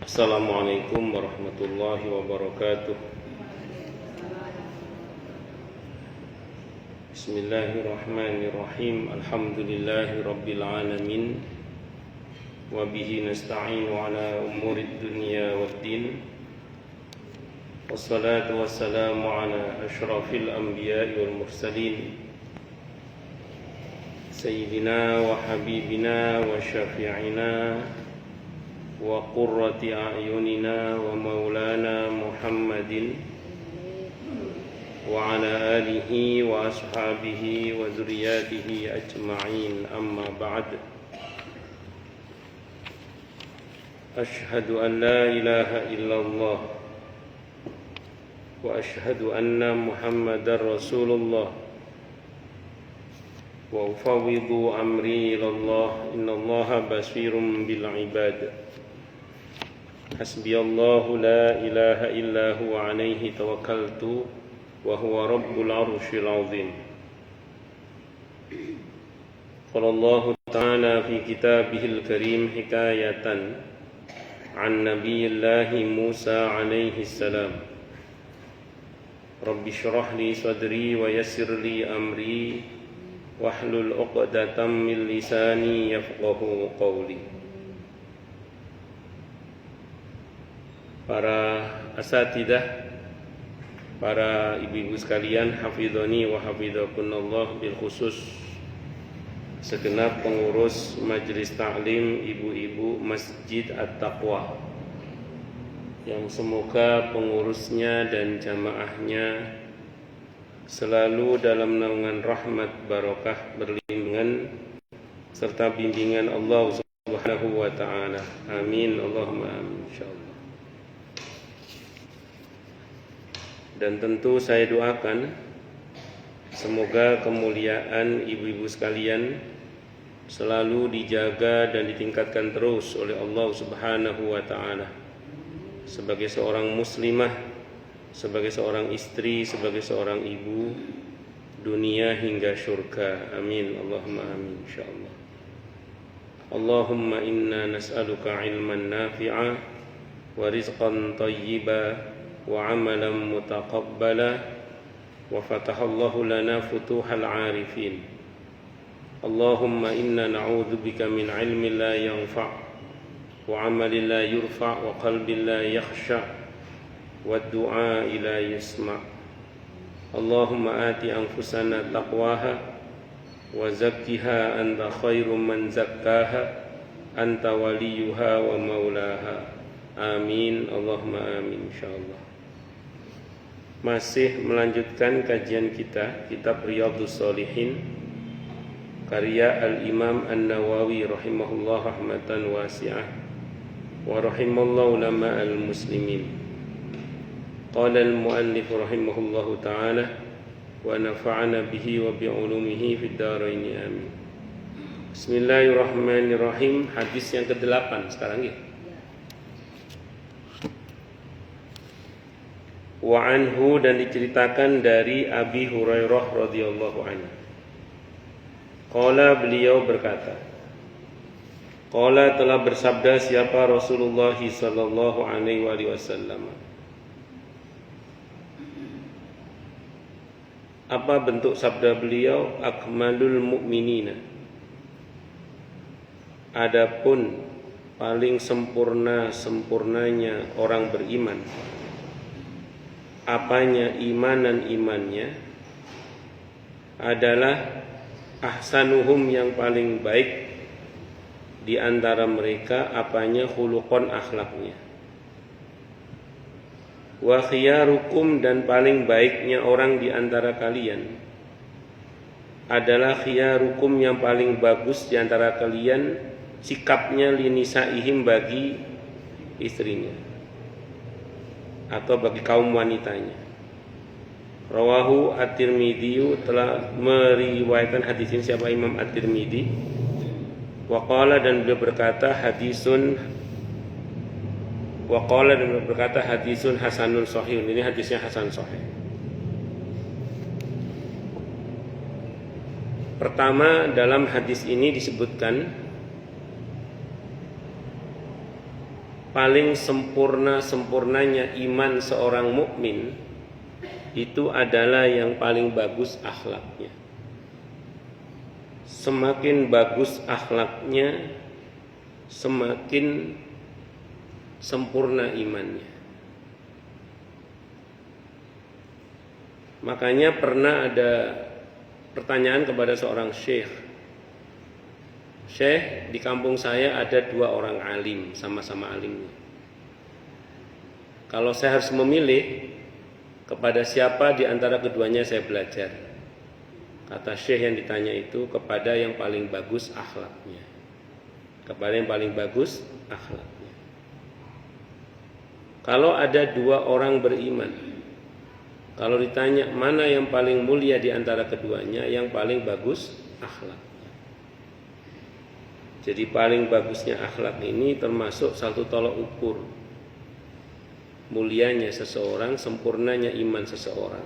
Assalamualaikum warahmatullahi wabarakatuh. Bismillahirrahmanirrahim. Alhamdulillahi rabbil alamin. Wa bihi nasta'inu ala umurid dunya waddin. Wassalatu wassalamu ala ashrafil anbiya'i wal mursalin, Sayyidina wa habibina wa syafi'ina wa qurrati a'yunina wa maulana Muhammadin wa ala alihi wa ashabihi wa dzurriyyatihi ajma'in, amma ba'd. Ashhadu an la ilaha illallah wa ashhadu anna Muhammadar Rasulullah wa ufawwidu amri ilallah, innallaha basirun bil ibad. Hasbiyallahu la ilaha illa huwa alaihi tawakkaltu wa huwa rabbul arsyil azim. Qala Allah ta'ala fi kitabihil karim hikayatan an nabiyillahi Musa alaihi salam. Rabbi shrah li sadri wa yassir li amri wahlul 'uqdatam min lisani yafqahu qawli. Para asatidah, para ibu-ibu sekalian, hafidhani wa hafidhakunallah, bil khusus segenap pengurus majelis taklim ibu-ibu Masjid At-Taqwa, yang semoga pengurusnya dan jamaahnya selalu dalam naungan rahmat, barokah, berlindungan serta bimbingan Allah Subhanahu wa ta'ala. Amin, Allahumma amin, insyaallah. Dan tentu saya doakan semoga kemuliaan ibu-ibu sekalian selalu dijaga dan ditingkatkan terus oleh Allah Subhanahu wa ta'ala, sebagai seorang muslimah, sebagai seorang istri, sebagai seorang ibu, dunia hingga syurga. Amin, Allahumma amin, insyaallah. Allahumma inna nas'aluka ilman nafi'a wa rizqan thayyiba wa amalan mutaqabbala wa fatahallahu lana futuhal arifin. Allahumma inna na'udzubika min ilmin la yanfa' wa amalin la yurfa' wa qalbin la yakhsha' wa du'a la yusma'. Allahumma ati anfusana taqwaha wa zakkiha anta khairum man zakkaha anta waliyuha wa maulaha. Amin, Allahumma amin, insyaallah. Masih melanjutkan kajian kita kitab Riyadhus Shalihin karya Al-Imam An-Nawawi rahimahullah rahmatan wasi'ah wa rahimallahu ulama al-muslimin. Qala al-muallif rahimahullahu ta'ala wa nafa'ana bihi wa bi'ulumihi fid dharain, amin. Bismillahirrahmanirrahim. Hadis yang ke-8 sekarang ya. Wa anhu, dan diceritakan dari Abi Hurairah radhiyallahu anhu. Qala, beliau berkata, qala, telah bersabda siapa Rasulullah sallallahu alaihi wasallam. Apa bentuk sabda beliau? Akmalul mu'minina, adapun paling sempurnanya orang beriman. Apanya? Imanan, imannya adalah ahsanuhum, yang paling baik di antara mereka. Apanya? Khuluqan, akhlaknya. Wa khiyarukum, dan paling baiknya orang di antara kalian adalah khiyarukum, yang paling bagus di antara kalian sikapnya linisaihim, bagi istrinya atau bagi kaum wanitanya. Rawahu At-Tirmidzi, telah meriwayatkan hadis ini siapa? Imam At-Tirmidzi. Wa qala, dan beliau berkata hadisun hasanun sahih. Ini hadisnya hasan sahih. Pertama, dalam hadis ini disebutkan paling sempurnanya iman seorang mukmin itu adalah yang paling bagus akhlaknya. Semakin bagus akhlaknya, semakin sempurna imannya. Makanya pernah ada pertanyaan kepada seorang syekh. Syekh, di kampung saya ada 2 orang alim, sama-sama alimnya. Kalau saya harus memilih, kepada siapa di antara keduanya saya belajar? Kata syekh yang ditanya itu, kepada yang paling bagus akhlaknya. Kepada yang paling bagus akhlaknya. Kalau ada 2 orang beriman, kalau ditanya mana yang paling mulia di antara keduanya, yang paling bagus akhlaknya. Jadi paling bagusnya akhlak ini termasuk satu tolok ukur mulianya seseorang, sempurnanya iman seseorang.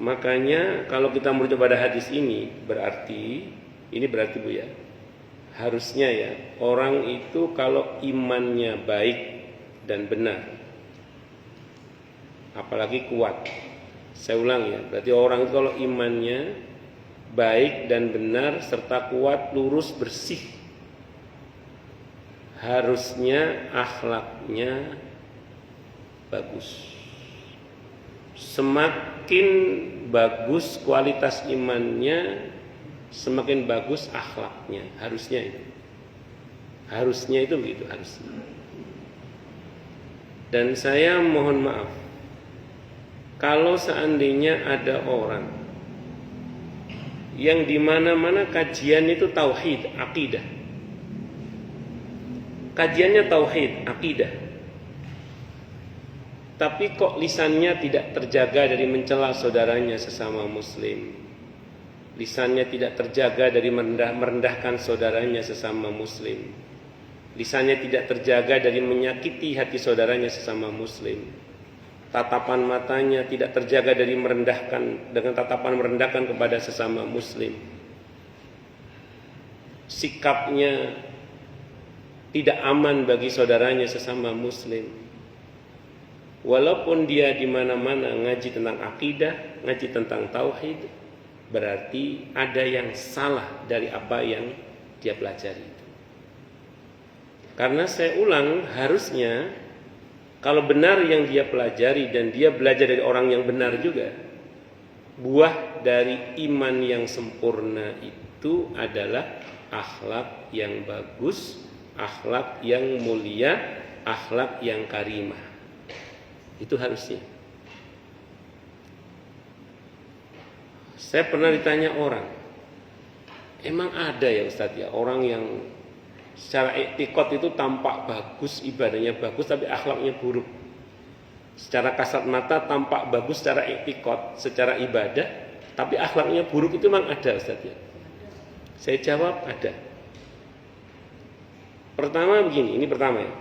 Makanya kalau kita merujuk pada hadis ini berarti Bu ya, harusnya ya orang itu kalau imannya baik dan benar, apalagi kuat. Saya ulang ya, berarti orang itu kalau imannya baik dan benar serta kuat, lurus, bersih, harusnya akhlaknya bagus. Semakin bagus kualitas imannya, semakin bagus akhlaknya. Harusnya itu begitu, harusnya. Dan saya mohon maaf, kalau seandainya ada orang yang dimana-mana kajian itu tauhid, akidah, kajiannya tauhid, akidah, tapi kok lisannya tidak terjaga dari mencela saudaranya sesama muslim, lisannya tidak terjaga dari merendahkan saudaranya sesama muslim, lisannya tidak terjaga dari menyakiti hati saudaranya sesama muslim, tatapan matanya tidak terjaga dari merendahkan, dengan tatapan merendahkan kepada sesama muslim, sikapnya tidak aman bagi saudaranya sesama muslim. Walaupun dia di mana-mana ngaji tentang akidah, ngaji tentang tauhid, berarti ada yang salah dari apa yang dia pelajari. Karena saya ulang, harusnya kalau benar yang dia pelajari dan dia belajar dari orang yang benar juga, buah dari iman yang sempurna itu adalah akhlak yang bagus, akhlak yang mulia, akhlak yang karimah. Itu harusnya. Saya pernah ditanya orang, emang ada ya Ustadz ya orang yang secara iktikad itu tampak bagus, ibadahnya bagus, tapi akhlaknya buruk. Secara kasat mata tampak bagus secara iktikad, secara ibadah, tapi akhlaknya buruk, itu memang ada Ustaz ya? Saya jawab ada. Pertama begini, ini pertama ya.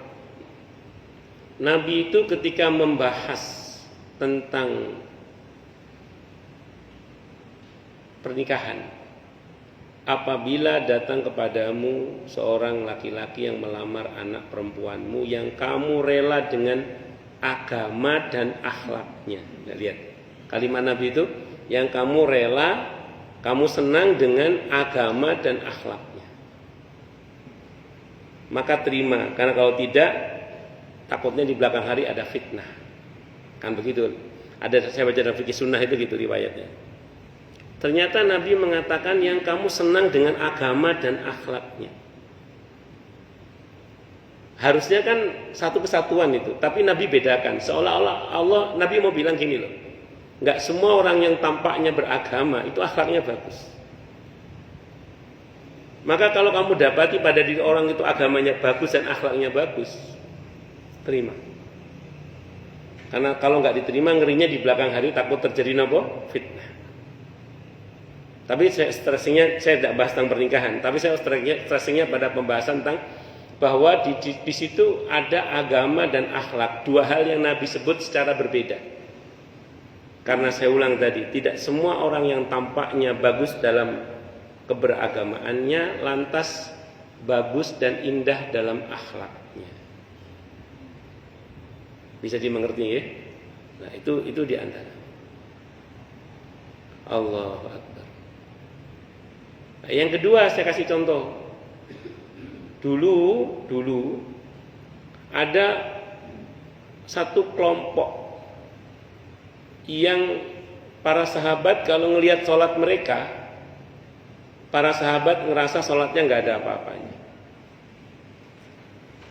Nabi itu ketika membahas tentang pernikahan, apabila datang kepadamu seorang laki-laki yang melamar anak perempuanmu yang kamu rela dengan agama dan akhlaknya. Nah, lihat kalimat Nabi itu, yang kamu rela, kamu senang dengan agama dan akhlaknya, maka terima, karena kalau tidak takutnya di belakang hari ada fitnah. Kan begitu. Ada, saya baca dalam fikih sunnah itu gitu riwayatnya. Ternyata Nabi mengatakan yang kamu senang dengan agama dan akhlaknya. Harusnya kan satu kesatuan itu, tapi Nabi bedakan. Seolah-olah Nabi mau bilang gini loh, enggak semua orang yang tampaknya beragama itu akhlaknya bagus. Maka kalau kamu dapati pada diri orang itu agamanya bagus dan akhlaknya bagus, terima. Karena kalau nggak diterima, ngerinya di belakang hari takut terjadi apa? Fitnah. Tapi saya tidak bahas tentang pernikahan, tapi saya stressingnya pada pembahasan tentang bahwa di situ ada agama dan akhlak, dua hal yang Nabi sebut secara berbeda. Karena saya ulang tadi, tidak semua orang yang tampaknya bagus dalam keberagamaannya lantas bagus dan indah dalam akhlaknya. Bisa dimengerti ya? Nah, itu di antara. Allahu Akbar. Nah, yang kedua saya kasih contoh. Dulu ada satu kelompok yang para sahabat kalau ngelihat sholat mereka, para sahabat ngerasa sholatnya nggak ada apa-apanya.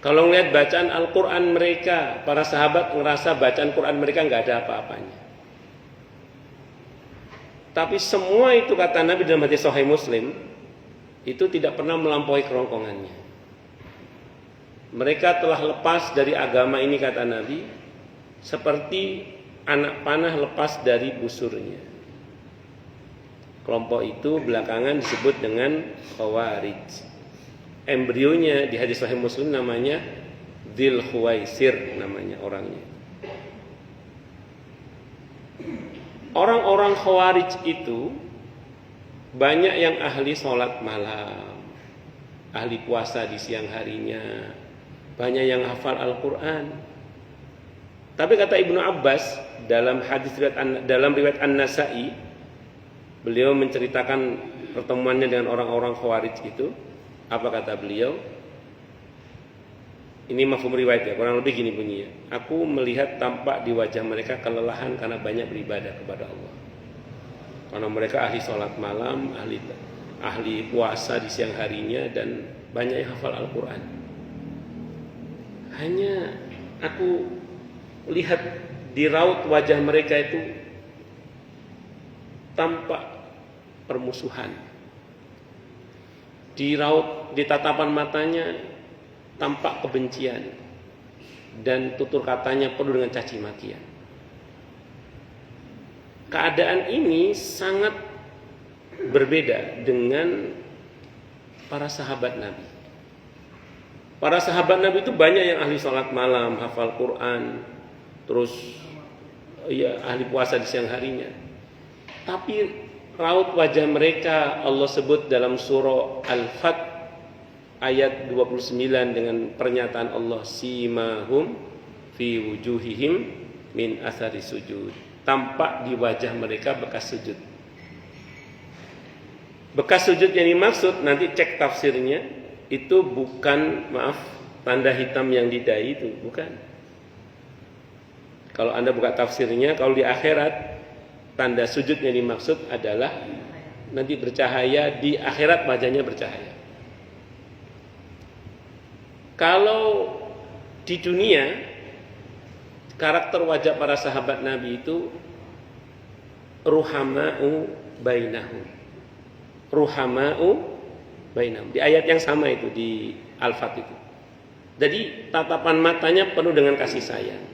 Kalau ngelihat bacaan Al-Quran mereka, para sahabat ngerasa bacaan Quran mereka nggak ada apa-apanya. Tapi semua itu kata Nabi dalam hadis Sahih Muslim, itu tidak pernah melampaui kerongkongannya. Mereka telah lepas dari agama ini kata Nabi, seperti anak panah lepas dari busurnya. Kelompok itu belakangan disebut dengan Khawarij. Embrionya di hadis Sahih Muslim namanya Dzul Khuwaisir namanya orangnya. Orang-orang Khawarij itu banyak yang ahli sholat malam, ahli puasa di siang harinya, banyak yang hafal Al-Quran. Tapi kata Ibnu Abbas dalam riwayat An-Nasa'i, beliau menceritakan pertemuannya dengan orang-orang Khawarij itu. Apa kata beliau? Ini mafhum riwayat ya, kurang lebih gini bunyinya. Aku melihat tampak di wajah mereka kelelahan karena banyak beribadah kepada Allah. Karena mereka ahli sholat malam, ahli puasa di siang harinya, dan banyak yang hafal Al-Quran. Hanya aku lihat di raut wajah mereka itu tampak permusuhan. Di tatapan matanya tampak kebencian, dan tutur katanya penuh dengan caci makian. Keadaan ini sangat berbeda dengan para sahabat Nabi. Para sahabat Nabi itu banyak yang ahli sholat malam, hafal Quran, terus ya ahli puasa di siang harinya. Tapi raut wajah mereka Allah sebut dalam surah Al-Fat ayat 29 dengan pernyataan Allah, simahum fi wujuhihim min athari sujud. Tampak di wajah mereka bekas sujud. Bekas sujud yang dimaksud nanti cek tafsirnya, itu bukan tanda hitam yang di dahi itu, bukan. Kalau Anda buka tafsirnya, kalau di akhirat tanda sujud yang dimaksud adalah nanti bercahaya, di akhirat wajahnya bercahaya. Kalau di dunia, karakter wajah para sahabat Nabi itu ruhama'u bainahum. Ruhama'u bainahum. Di ayat yang sama itu di Al-Fat itu. Jadi tatapan matanya penuh dengan kasih sayang.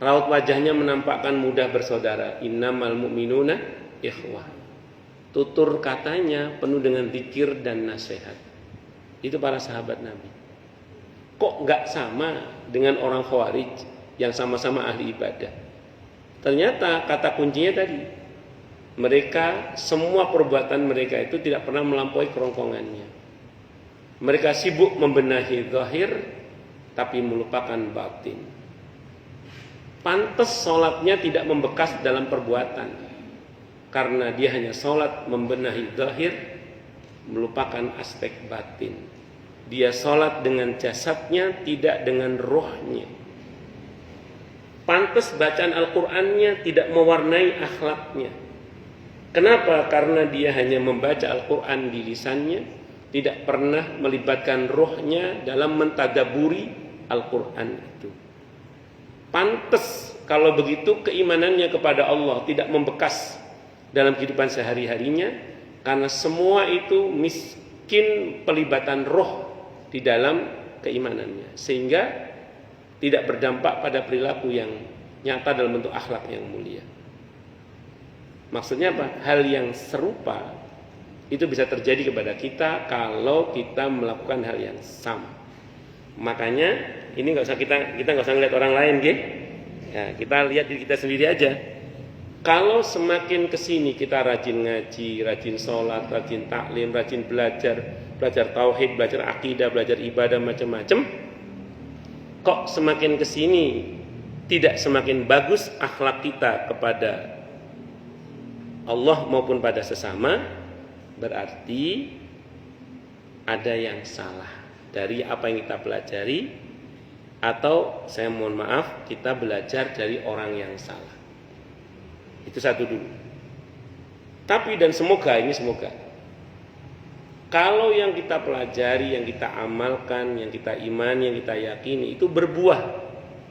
Raut wajahnya menampakkan mudah bersaudara. Innamal mu'minuna ikhwah. Tutur katanya penuh dengan zikir dan nasihat. Itu para sahabat Nabi. Kok gak sama dengan orang Khawarij yang sama-sama ahli ibadah? Ternyata kata kuncinya tadi, mereka, semua perbuatan mereka itu tidak pernah melampaui kerongkongannya. Mereka sibuk membenahi zahir tapi melupakan batin. Pantes sholatnya tidak membekas dalam perbuatan, karena dia hanya sholat membenahi zahir, melupakan aspek batin. Dia sholat dengan jasadnya, tidak dengan rohnya. Pantes bacaan Al-Qur'annya tidak mewarnai akhlaknya. Kenapa? Karena dia hanya membaca Al-Qur'an di lisannya, tidak pernah melibatkan rohnya dalam mentadaburi Al-Qur'an itu. Pantes kalau begitu keimanannya kepada Allah tidak membekas dalam kehidupan sehari-harinya, karena semua itu miskin pelibatan roh di dalam keimanannya, sehingga tidak berdampak pada perilaku yang nyata dalam bentuk akhlak yang mulia. Maksudnya apa? Hal yang serupa itu bisa terjadi kepada kita kalau kita melakukan hal yang sama. Makanya ini kita nggak usah ngeliat orang lain, gitu. Ya, kita lihat diri kita sendiri aja. Kalau semakin kesini kita rajin ngaji, rajin sholat, rajin taklim, rajin belajar, belajar tauhid, belajar akidah, belajar ibadah macam-macam, kok semakin kesini tidak semakin bagus akhlak kita kepada Allah maupun pada sesama, berarti ada yang salah dari apa yang kita pelajari, atau saya mohon maaf, kita belajar dari orang yang salah. Itu satu dulu. Tapi dan semoga kalau yang kita pelajari, yang kita amalkan, yang kita imani, yang kita yakini itu berbuah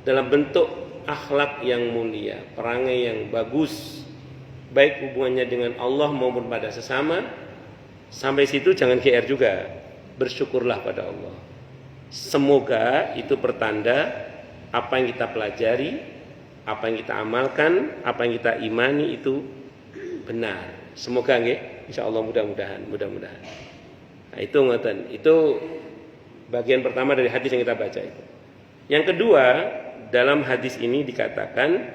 dalam bentuk akhlak yang mulia, perangai yang bagus, baik hubungannya dengan Allah maupun pada sesama, sampai situ jangan GR juga, bersyukurlah pada Allah. Semoga itu pertanda apa yang kita pelajari, apa yang kita amalkan, apa yang kita imani itu benar. Semoga nggih, insyaallah, mudah-mudahan. Nah, itu ngoten. Itu bagian pertama dari hadis yang kita baca itu. Yang kedua, dalam hadis ini dikatakan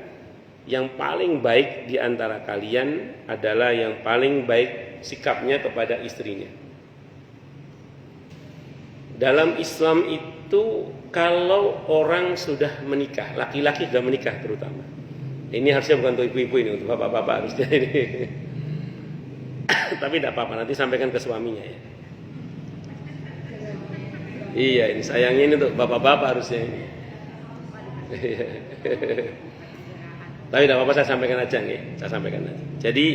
yang paling baik di antara kalian adalah yang paling baik sikapnya kepada istrinya. Dalam Islam itu kalau orang sudah menikah, laki-laki sudah menikah terutama. Ini harusnya bukan untuk ibu-ibu ini, untuk bapak-bapak harusnya ini. Tapi tidak apa-apa, nanti sampaikan ke suaminya ya. Iya, ini sayangnya ini untuk bapak-bapak harusnya ini. Tapi tidak apa-apa, saya sampaikan aja nih. Saya sampaikan aja. Jadi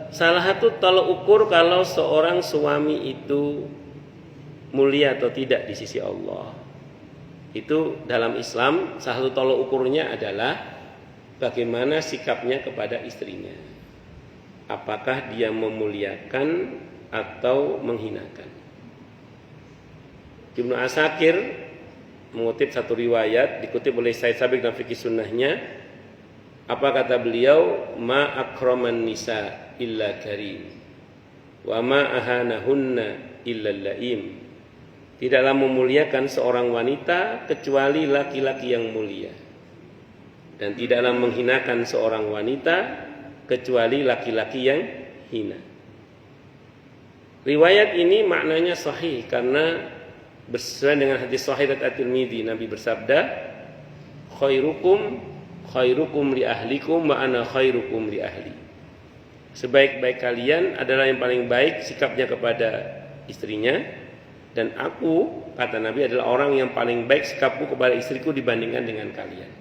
salah satu tolak ukur kalau seorang suami itu mulia atau tidak di sisi Allah, itu dalam Islam salah satu tolak ukurnya adalah bagaimana sikapnya kepada istrinya. Apakah dia memuliakan atau menghinakan. Ibnu Asakir mengutip satu riwayat dikutip oleh Said Sabiq dalam fikih sunnahnya. Apa kata beliau? Ma akraman nisa illa karim wa ma ahanahunna illa laim. Tidaklah memuliakan seorang wanita kecuali laki-laki yang mulia, dan tidaklah menghinakan seorang wanita kecuali laki-laki yang hina. Riwayat ini maknanya sahih karena bersesuaian dengan hadis sahih At-Tirmidzi. Nabi bersabda, khairukum li ahlikum wa ana khairukum li ahli. Sebaik-baik kalian adalah yang paling baik sikapnya kepada istrinya, dan aku, kata Nabi, adalah orang yang paling baik sikapku kepada istriku dibandingkan dengan kalian.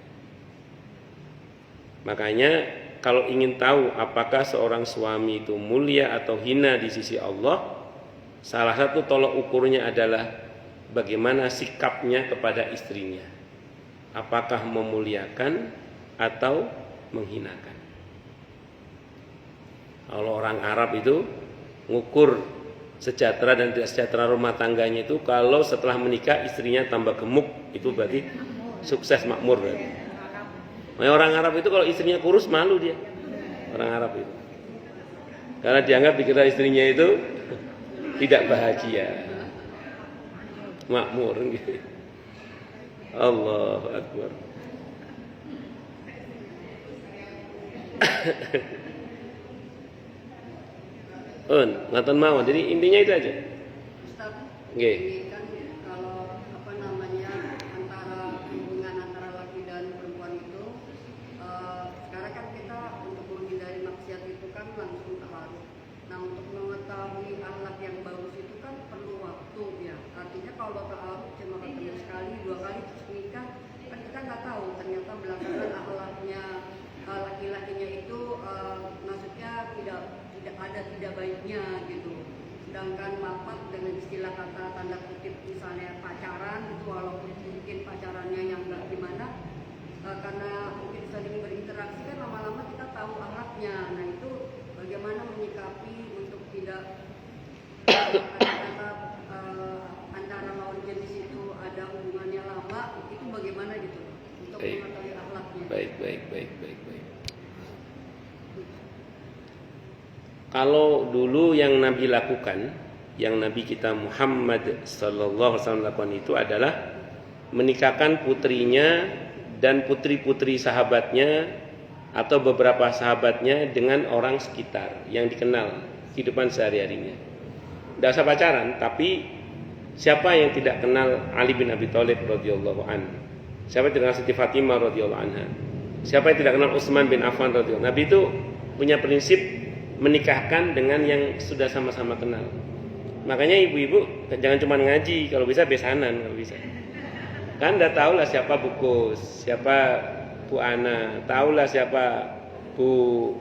Makanya kalau ingin tahu apakah seorang suami itu mulia atau hina di sisi Allah, salah satu tolak ukurnya adalah bagaimana sikapnya kepada istrinya. Apakah memuliakan atau menghinakan. Kalau orang Arab itu ngukur sejahtera dan tidak sejahtera rumah tangganya itu kalau setelah menikah istrinya tambah gemuk, itu berarti sukses, makmur berarti. Orang Arab itu kalau istrinya kurus malu dia. Orang Arab itu. Karena dianggap dikira istrinya itu tidak bahagia. Makmur gitu. Allahu Akbar. Ngaton mawon. Jadi intinya itu aja. Nggih. Kan kalau apa namanya antara hubungan antara laki dan perempuan itu sekarang kan kita untuk menghindari maksiat itu kan langsung taaruf. Nah, untuk mengetahui akhlak yang bagus itu kan perlu waktu ya. Artinya kalau taaruf cuma ketemu sekali, dua kali terus nikah, kan kita nggak tahu ternyata belakangan akhlaknya laki-lakinya itu maksudnya tidak baiknya gitu. Sedangkan maaf dengan istilah kata tanda kutip misalnya pacaran itu, walaupun mungkin pacarannya yang nggak gimana, karena mungkin sering berinteraksi kan lama-lama kita tahu akhlaknya. Nah, itu bagaimana menyikapi untuk tidak ternyata antara lawan jenis itu ada hubungannya lama, itu bagaimana gitu untuk mengetahui akhlaknya. Baik. Kalau dulu yang Nabi lakukan, yang Nabi kita Muhammad sallallahu alaihi wasallam lakukan itu adalah menikahkan putrinya dan putri-putri sahabatnya atau beberapa sahabatnya dengan orang sekitar yang dikenal kehidupan sehari-harinya. tidak usah pacaran, tapi siapa yang tidak kenal Ali bin Abi Thalib radhiyallahu anhu? Siapa yang tidak kenal Siti Fatimah radhiyallahu anha? Siapa yang tidak kenal Utsman bin Affan radhiyallahu anhu? Nabi itu punya prinsip menikahkan dengan yang sudah sama-sama kenal. Makanya ibu-ibu jangan cuma ngaji, kalau bisa besanan kalau bisa. Kan udah tahu lah siapa Bu Kus, siapa Bu Ana, tahulah siapa Bu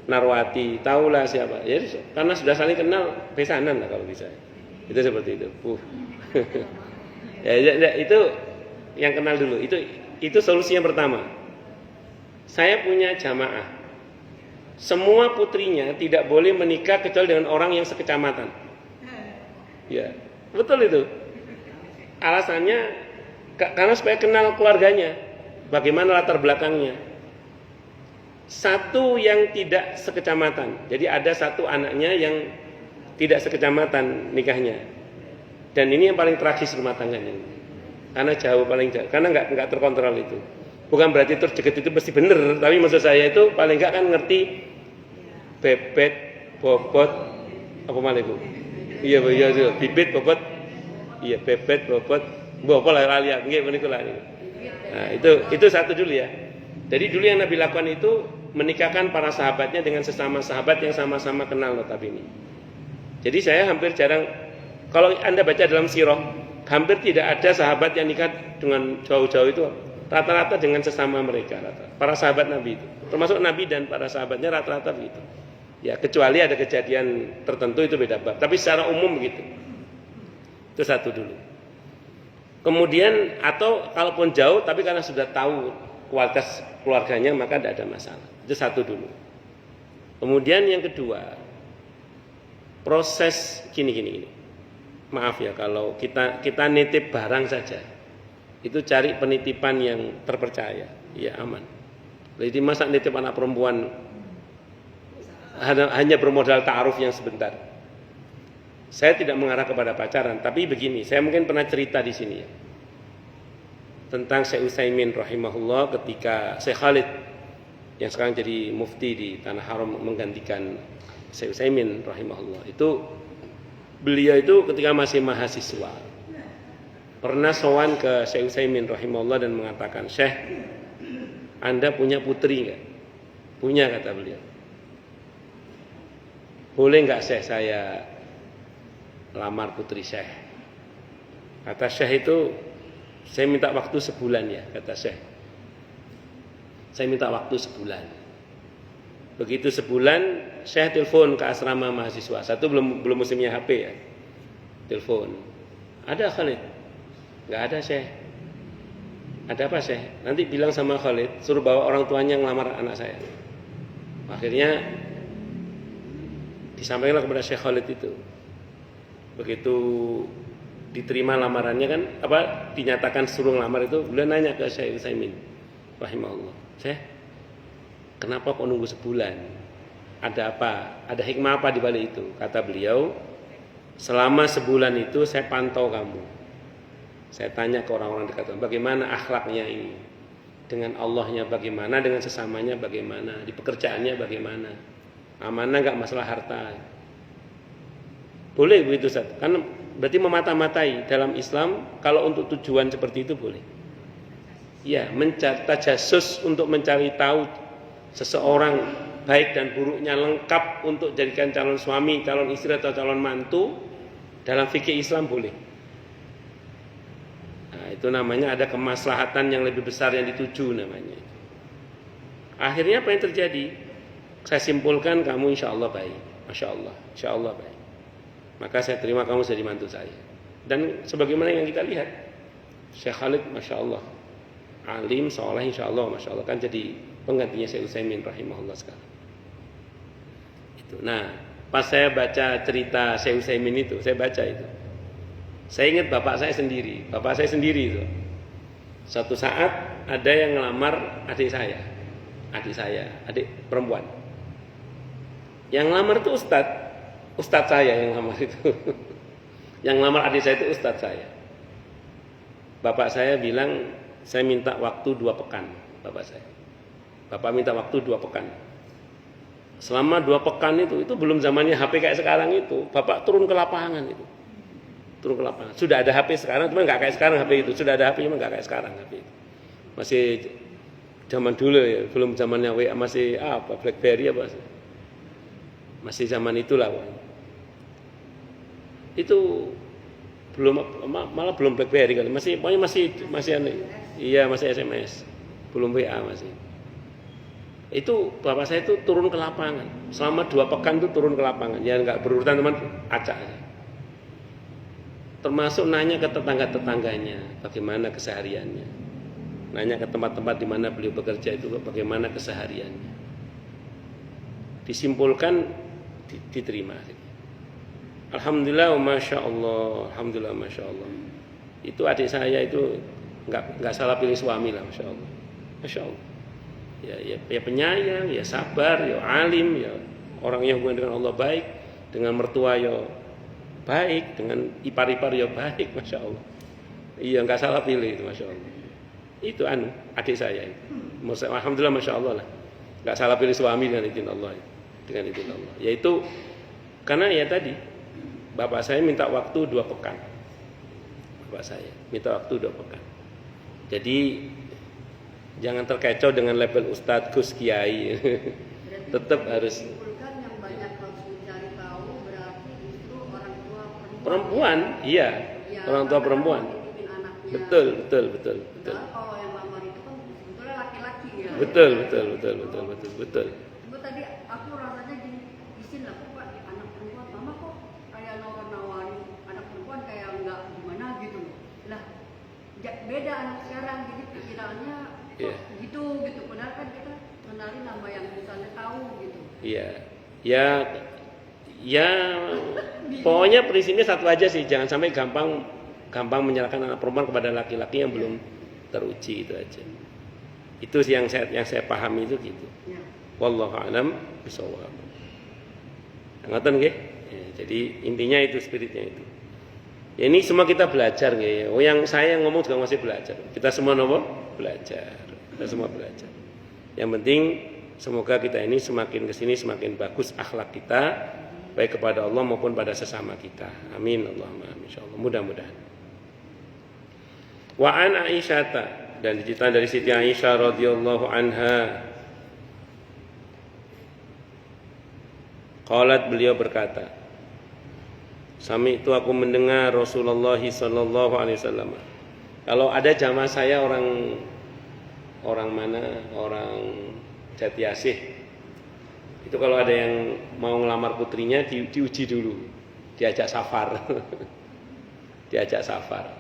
Narwati, tahulah siapa. Ya, karena sudah saling kenal, besanan lah kalau bisa. Itu seperti itu. Ya, itu yang kenal dulu. Itu solusi yang pertama. Saya punya jamaah. Semua putrinya tidak boleh menikah kecuali dengan orang yang sekecamatan. Ya, betul itu. Alasannya karena supaya kenal keluarganya, bagaimana latar belakangnya. Satu yang tidak sekecamatan. Jadi ada satu anaknya yang tidak sekecamatan nikahnya. Dan ini yang paling tragis rumah tangganya. Karena jauh, paling jauh. Karena nggak terkontrol itu. Bukan berarti terjeget itu pasti benar, tapi maksud saya itu paling nggak kan ngerti bebet, bobot, apa malah Bu? Iya, bibit, bobot. Iya, bebet, bobot, bobot lah lali nggih meniku lah. Nah, itu satu dulu ya. Jadi dulu yang Nabi lakukan itu menikahkan para sahabatnya dengan sesama sahabat yang sama-sama kenal notabene. Jadi saya hampir jarang, kalau Anda baca dalam sirah, hampir tidak ada sahabat yang nikah dengan jauh-jauh itu, rata-rata dengan sesama mereka, para sahabat Nabi itu. Termasuk Nabi dan para sahabatnya rata-rata begitu. Ya, kecuali ada kejadian tertentu itu beda bab, tapi secara umum begitu. Itu satu dulu. Kemudian atau kalaupun jauh tapi karena sudah tahu kualitas keluarganya maka tidak ada masalah. Itu satu dulu. Kemudian yang kedua, proses gini. Maaf ya kalau kita nitip barang saja. Itu cari penitipan yang terpercaya, ya aman. Jadi masa nitip anak perempuan hanya bermodal ta'aruf yang sebentar. Saya tidak mengarah kepada pacaran, tapi begini, saya mungkin pernah cerita di sini ya. Tentang Syekh Utsaimin rahimahullah ketika Syekh Khalid yang sekarang jadi mufti di Tanah Haram menggantikan Syekh Utsaimin rahimahullah. Beliau itu ketika masih mahasiswa pernah sowan ke Syekh Utsaimin rahimahullah dan mengatakan, "Syekh, Anda punya putri enggak?" "Punya," kata beliau. "Boleh enggak Syekh saya lamar putri Syekh?" Kata Syekh itu, "Saya minta waktu sebulan ya," kata Syekh. "Saya minta waktu sebulan." Begitu sebulan, Syekh telepon ke asrama mahasiswa. Satu belum musimnya HP ya. Telepon. "Ada Khalid?" "Enggak ada Syekh." "Ada apa Syekh?" "Nanti bilang sama Khalid, suruh bawa orang tuanya ngelamar anak saya." Akhirnya disampaikanlah kepada Syekh Khalid itu. Begitu diterima lamarannya kan, dinyatakan suruh ngelamar itu, beliau nanya ke Syekh Utsaimin rahimahullah, "Syekh, kenapa kok nunggu sebulan? Ada apa? Ada hikmah apa di balik itu?" Kata beliau, "Selama sebulan itu saya pantau kamu. Saya tanya ke orang-orang dekat kamu, bagaimana akhlaknya ini? Dengan Allahnya bagaimana, dengan sesamanya bagaimana, di pekerjaannya bagaimana, amanah enggak masalah harta." Boleh begitu Ustaz. Kan berarti memata-matai dalam Islam kalau untuk tujuan seperti itu boleh. Ya, mencari tajasus untuk mencari tahu seseorang baik dan buruknya lengkap untuk jadikan calon suami, calon istri atau calon mantu dalam fikih Islam boleh. Nah, itu namanya ada kemaslahatan yang lebih besar yang dituju namanya. Akhirnya apa yang terjadi? Saya simpulkan kamu insya Allah baik, masya Allah baik. Maka saya terima kamu jadi mantu saya. Dan sebagaimana yang kita lihat, Syekh Khalid masya Allah, alim, soleh insya Allah, masya Allah kan jadi penggantinya Syekh Utsaimin rahimahullah sekarang. Itu. Nah, pas saya baca cerita Syekh Utsaimin itu, saya baca itu. Saya ingat bapak saya sendiri itu. Suatu saat ada yang ngelamar adik perempuan. Yang ngelamar itu Ustadz saya yang ngelamar itu. Yang ngelamar adik saya itu ustadz saya. Bapak saya bilang, "Saya minta waktu 2 pekan." Bapak minta waktu 2 pekan. Selama 2 pekan itu belum zamannya HP kayak sekarang itu. Bapak turun ke lapangan itu. Turun ke lapangan. Sudah ada HP sekarang, cuma nggak kayak sekarang HP itu. Sudah ada HP, cuma nggak kayak sekarang HP itu. Masih zaman dulu ya, belum zamannya WA, masih apa, BlackBerry apa. Masih zaman itulah. Itu belum, malah belum BlackBerry kali. Pokoknya masih aneh. Iya, masih SMS. Belum WA masih. Itu bapak saya itu turun ke lapangan. Selama 2 pekan itu turun ke lapangan. Ya nggak berurutan teman, acak aja. Termasuk nanya ke tetangga-tetangganya bagaimana kesehariannya. Nanya ke tempat-tempat di mana beliau bekerja itu bagaimana kesehariannya. Disimpulkan diterima. Alhamdulillah, masya Allah, alhamdulillah, masya Allah. Itu adik saya itu nggak salah pilih suami lah, masya Allah, masya Allah. Ya penyayang, ya sabar, ya alim, ya orang yang hubungan dengan Allah baik, dengan mertua ya baik, dengan ipar-ipar ya baik, masya Allah. Iya, nggak salah pilih itu, masya Allah. Itu adik saya itu. Alhamdulillah, masya Allah lah, nggak salah pilih suami dengan izin Allah, dengan izin Allah. Yaitu karena ya tadi bapak saya minta waktu 2 pekan. Bapak saya minta waktu 2 pekan. Jadi jangan terkecoh dengan label Ustadz, Gus, Kiai. Tetap harus. Yang banyak harus mencari tahu berarti justru orang tua perempuan. Iya, orang tua perempuan. Betul. Kalau yang lamar itu kan sebetulnya laki-laki ya. Betul. Ibu tadi aku rasanya gini, izin lah kok anak perempuan, mama kok kayak nawar-nawarin anak perempuan kayak enggak gimana gitu loh. Lah, beda anak sekarang, jadi pikirannya gitu. Padahal kan kita kenalin nama yang misalnya tahu gitu. Iya. Ya pokoknya prinsipnya satu aja sih, jangan sampai gampang menyerahkan anak perempuan kepada laki-laki yang belum teruji, itu aja. Itu sih yang saya pahami itu gitu. Ya. Wallahu a'lam bishawab. Ngoten nggih? Ya, jadi intinya itu, spiritnya itu. Ya, ini semua kita belajar nggih. Yang saya ngomong juga masih belajar. Kita semua belajar. Kita semua belajar. Yang penting semoga kita ini semakin kesini semakin bagus akhlak kita, baik kepada Allah maupun pada sesama kita. Amin Allahumma amin insyaallah. Mudah-mudahan. Wa an Aisyata, dan diceritakan dari Siti Aisyah radhiyallahu anha. Qalat, beliau berkata, Sami itu aku mendengar Rasulullah sallallahu alaihi wasallam. Kalau ada jamaah saya orang mana? Orang Jatiasih. Itu kalau ada yang mau ngelamar putrinya diuji dulu. Diajak safar. Diajak safar.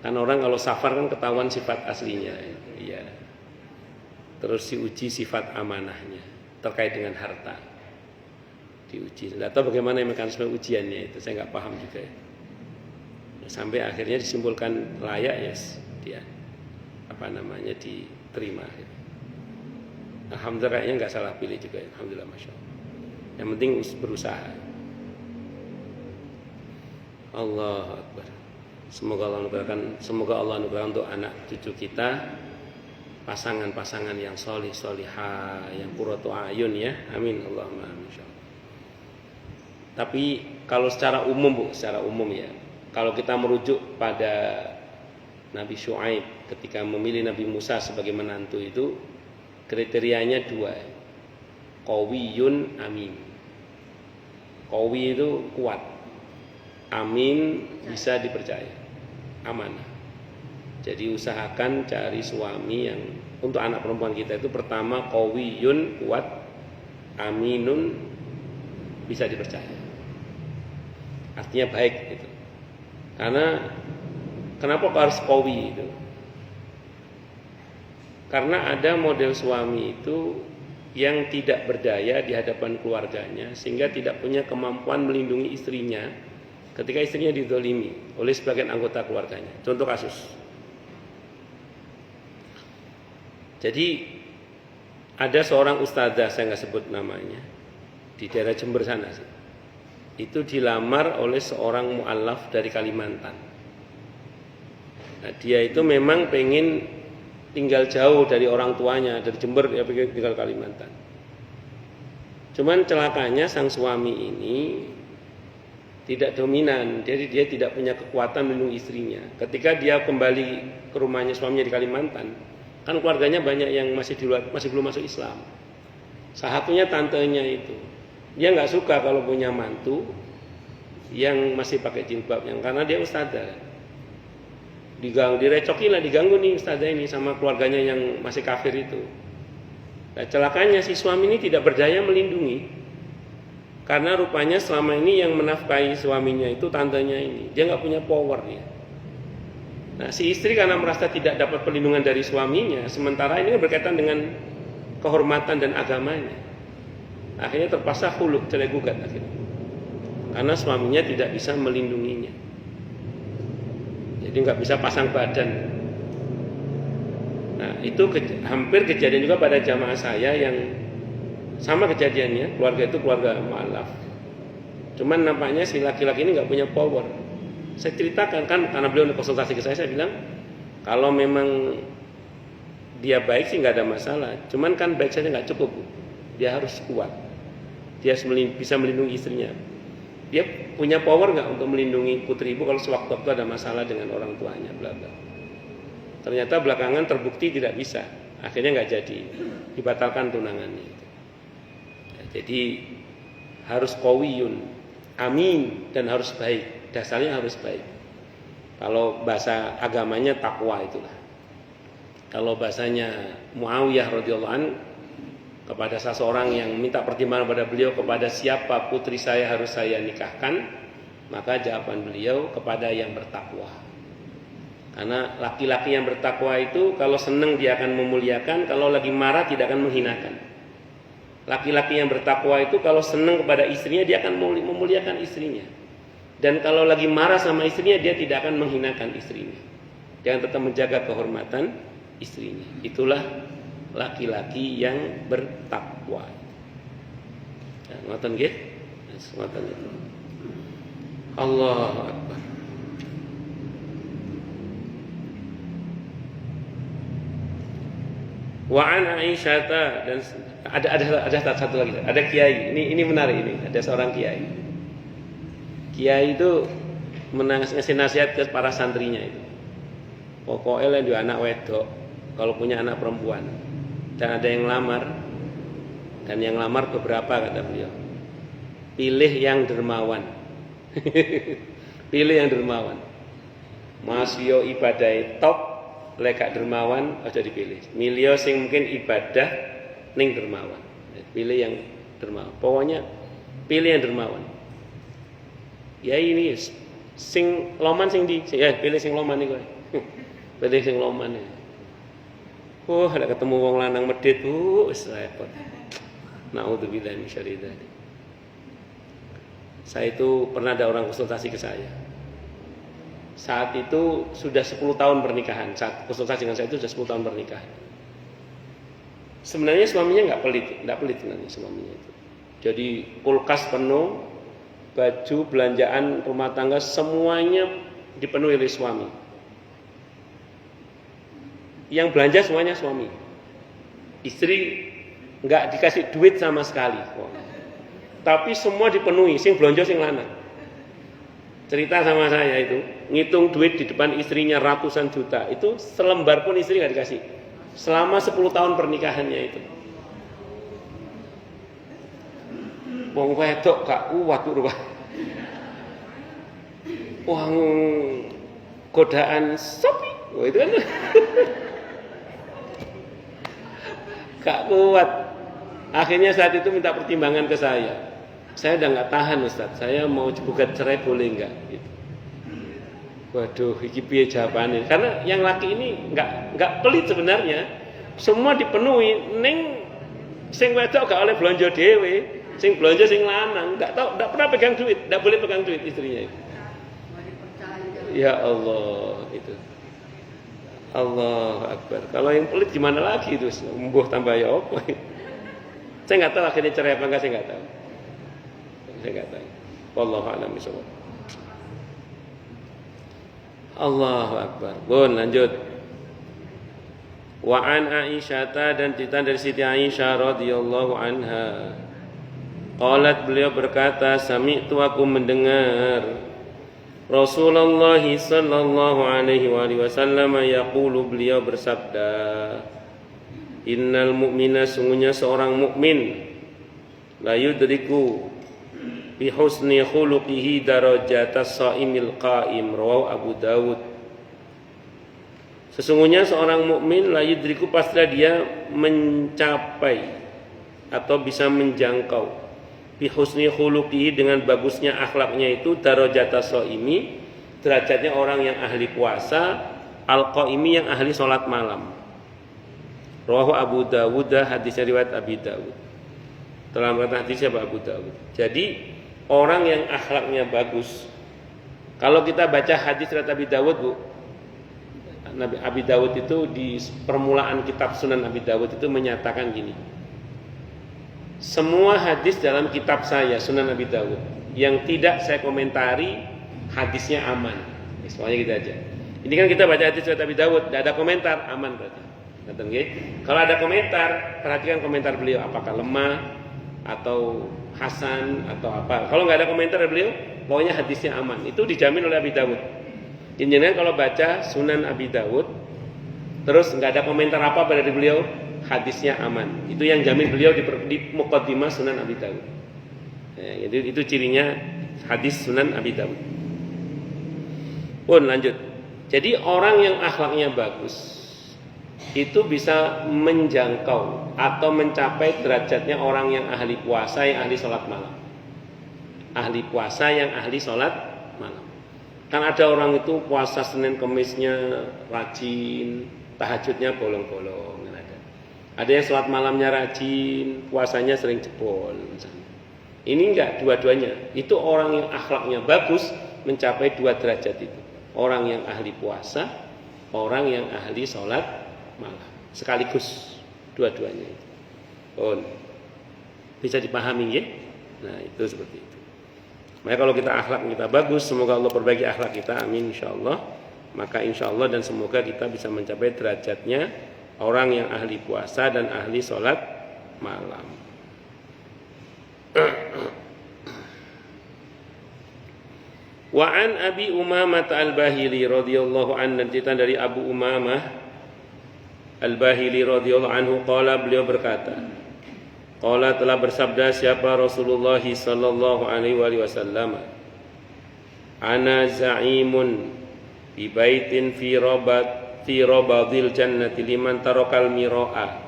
Kan orang kalau safar kan ketahuan sifat aslinya. Iya. Terus diuji sifat amanahnya terkait dengan harta. Diuji. Tidak tahu bagaimana mekanisme ujiannya itu, saya nggak paham juga ya. Sampai akhirnya disimpulkan layak, yes, dia diterima. Alhamdulillah, kayaknya nggak salah pilih juga ya. Alhamdulillah, masya Allah. Yang penting berusaha. Allah Akbar. Semoga Allah anugerahkan untuk anak cucu kita pasangan-pasangan yang solih solihah, yang qurratu ayun ya. Amin Allahumma amin insyaallah. Tapi kalau secara umum ya, kalau kita merujuk pada Nabi Syuaib ketika memilih Nabi Musa sebagai menantu itu kriterianya 2. Qawiyun amin. Qawi itu kuat. Amin bisa dipercaya. Amanah. Jadi usahakan cari suami yang untuk anak perempuan kita itu pertama qawiyun kuat, aminun bisa dipercaya. Artinya baik itu. Karena kenapa harus qawi itu? Karena ada model suami itu yang tidak berdaya di hadapan keluarganya sehingga tidak punya kemampuan melindungi istrinya ketika istrinya dizalimi oleh sebagian anggota keluarganya. Contoh kasus. Jadi ada seorang ustazah, saya nggak sebut namanya, di daerah Jember sana sih. Itu dilamar oleh seorang mu'alaf dari Kalimantan. Nah, dia itu memang pengen tinggal jauh dari orang tuanya, dari Jember dia pengen tinggal Kalimantan. Cuman celakanya sang suami ini tidak dominan, jadi dia tidak punya kekuatan melindungi istrinya. Ketika dia kembali ke rumahnya suaminya di Kalimantan, kan keluarganya banyak yang masih belum masuk Islam. Salah satunya tantenya itu, dia nggak suka kalau punya mantu yang masih pakai jilbab, yang karena dia ustadzah. Direcokin lah, diganggu nih ustadzah ini sama keluarganya yang masih kafir itu. Nah, celakanya si suami ini tidak berdaya melindungi. Karena rupanya selama ini yang menafkahi suaminya itu tantenya ini. Dia nggak punya power ya. Nah, si istri karena merasa tidak dapat perlindungan dari suaminya, sementara ini berkaitan dengan kehormatan dan agamanya. Akhirnya terpaksa khuluk, cerai gugat akhirnya. Karena suaminya tidak bisa melindunginya. Jadi nggak bisa pasang badan. Nah, itu hampir kejadian juga pada jamaah saya yang sama kejadiannya, keluarga itu keluarga mu'alaf. Cuman nampaknya si laki-laki ini nggak punya power. Saya ceritakan kan, karena beliau konsultasi ke saya bilang kalau memang dia baik sih nggak ada masalah. Cuman kan baik saja nggak cukup, Bu. Dia harus kuat. Dia bisa melindungi istrinya. Dia punya power nggak untuk melindungi putri ibu kalau sewaktu-waktu ada masalah dengan orang tuanya, bla bla. Ternyata belakangan terbukti tidak bisa. Akhirnya nggak jadi, dibatalkan tunangannya. Jadi harus qawiyun, amin, dan harus baik. Dasarnya harus baik. Kalau bahasa agamanya takwa itulah. Kalau bahasanya Muawiyah radhiyallahu an kepada seseorang yang minta pertimbangan pada beliau kepada siapa putri saya harus saya nikahkan, maka jawaban beliau kepada yang bertakwa. Karena laki-laki yang bertakwa itu kalau senang dia akan memuliakan, kalau lagi marah tidak akan menghinakan. Laki-laki yang bertakwa itu kalau senang kepada istrinya dia akan memuliakan istrinya. Dan kalau lagi marah sama istrinya dia tidak akan menghinakan istrinya. Dia akan tetap menjaga kehormatan istrinya. Itulah laki-laki yang bertakwa. Ya, ngoten nggih? Ngoten itu. Allahu Akbar. Wa an Aisyah, dan ada satu lagi, ada kiai. Ini menarik ini. Ada seorang kiai. Kiai itu ngasih nasihat ke para santrinya itu. Pokoknya dia anak wedok, kalau punya anak perempuan dan ada yang lamar, dan yang lamar beberapa kata beliau, pilih yang dermawan. Pilih yang dermawan. Masih ibadah top, lek dermawan aja dipilih. Milio sing mungkin ibadah ning dermawan. Pilih yang dermawan. Pokoknya pilih yang dermawan. Ya ini sing loman sing di ya pilih sing loman iku. Pilih sing loman. Ada ketemu wong lanang medhit, wis repot. Naudzubillah min syarri dzalik. Saya itu pernah ada orang konsultasi ke saya. Saat itu sudah 10 tahun pernikahan. Saat konsultasi dengan saya itu sudah 10 tahun pernikahan. Sebenarnya suaminya nggak pelit sebenarnya suaminya itu. Jadi kulkas penuh, baju, belanjaan rumah tangga semuanya dipenuhi oleh suami. Yang belanja semuanya suami. Istri nggak dikasih duit sama sekali. Tapi semua dipenuhi, sing belanja sing lanang. Cerita sama saya itu, ngitung duit di depan istrinya ratusan juta, itu selembar pun istri nggak dikasih. Selama 10 tahun pernikahannya itu. Wong wedok gak kuat rupanya. Wong godaan sopi, itu kan. Gak kuat. Akhirnya saat itu minta pertimbangan ke saya. Saya udah nggak tahan Ustaz, saya mau gugat cerai boleh nggak? Gitu. Waduh, iki piye jawabannya? Karena yang laki ini nggak pelit sebenarnya, semua dipenuhi. Ning sing wedok gak oleh belanja dewe, sing belanja sing lanang, nggak pernah pegang duit, nggak boleh pegang duit istrinya itu. Ya Allah itu. Allah Akbar. Kalau yang pelit gimana lagi itu? Mbuh tambah ya apa? Saya nggak tahu akhirnya cerai apa enggak, saya nggak tahu. Saya nggak tahu. Wallahu a'lam bishawab. Allahu Akbar. Bun, lanjut. Wa an Aisyah, dan cerita dari Siti Aisyah radhiyallahu anha. Qalat, beliau berkata, sami'tu, aku mendengar Rasulullah sallallahu alaihi wasallam yaqulu, beliau bersabda, innal mu'mina, sungguhnya seorang mukmin, la yudriku bi husni khuluqihi darajatas shaimil qaim, rawahu Abu Dawud. Sesungguhnya seorang mukmin, la yudriku, pastilah dia mencapai atau bisa menjangkau bi husni khuluqihi, dengan bagusnya akhlaknya itu, darajatas shaimi, derajatnya orang yang ahli puasa, al qaimi, yang ahli salat malam. Rawahu Abu Dawud, hadisnya riwayat Abi Dawud. Dalam kata hadisnya Abu Dawud. Jadi orang yang akhlaknya bagus, kalau kita baca hadis riwayat Abi Dawud, Bu, Nabi Abi Dawud itu di permulaan kitab Sunan Abi Dawud itu menyatakan gini, semua hadis dalam kitab saya Sunan Abi Dawud yang tidak saya komentari, hadisnya aman. Semuanya gitu aja. Ini kan kita baca hadis riwayat Abi Dawud, tidak ada komentar, aman berarti. Kalau ada komentar, perhatikan komentar beliau, apakah lemah atau hasan atau apa. Kalau nggak ada komentar dari beliau, pokoknya hadisnya aman. Itu dijamin oleh Abi Dawud. Jadi kalau baca Sunan Abi Dawud, terus nggak ada komentar apa dari beliau, hadisnya aman. Itu yang jamin beliau di Muqaddimah Sunan Abi Dawud. Ya, itu cirinya hadis Sunan Abi Dawud. Pun lanjut. Jadi orang yang akhlaknya bagus itu bisa menjangkau atau mencapai derajatnya orang yang ahli puasa, yang ahli sholat malam. Ahli puasa yang ahli sholat malam. Kan ada orang itu puasa Senin Kemisnya rajin, tahajudnya bolong-bolong. Ada yang sholat malamnya rajin, puasanya sering jebol misalnya. Ini enggak, dua-duanya. Itu orang yang akhlaknya bagus mencapai dua derajat itu. Orang yang ahli puasa, orang yang ahli sholat malam. Sekaligus dua-duanya itu. Oh, bisa dipahami ya? Nah, itu seperti itu. Maka kalau kita akhlak kita bagus, semoga Allah perbaiki akhlak kita, amin insyaallah. Maka insyaallah dan semoga kita bisa mencapai derajatnya orang yang ahli puasa dan ahli sholat malam. Wa an Abi Umamah Al-Bahili radhiyallahu anhu, cerita dari Abu Umamah Al-Bahili radhiyallahu anhu, qala, beliau berkata, qala, telah bersabda siapa Rasulullah sallallahu alaihi wasallam, ana za'imun bi baitin fi rabadil jannati liman tarakal miro'ah.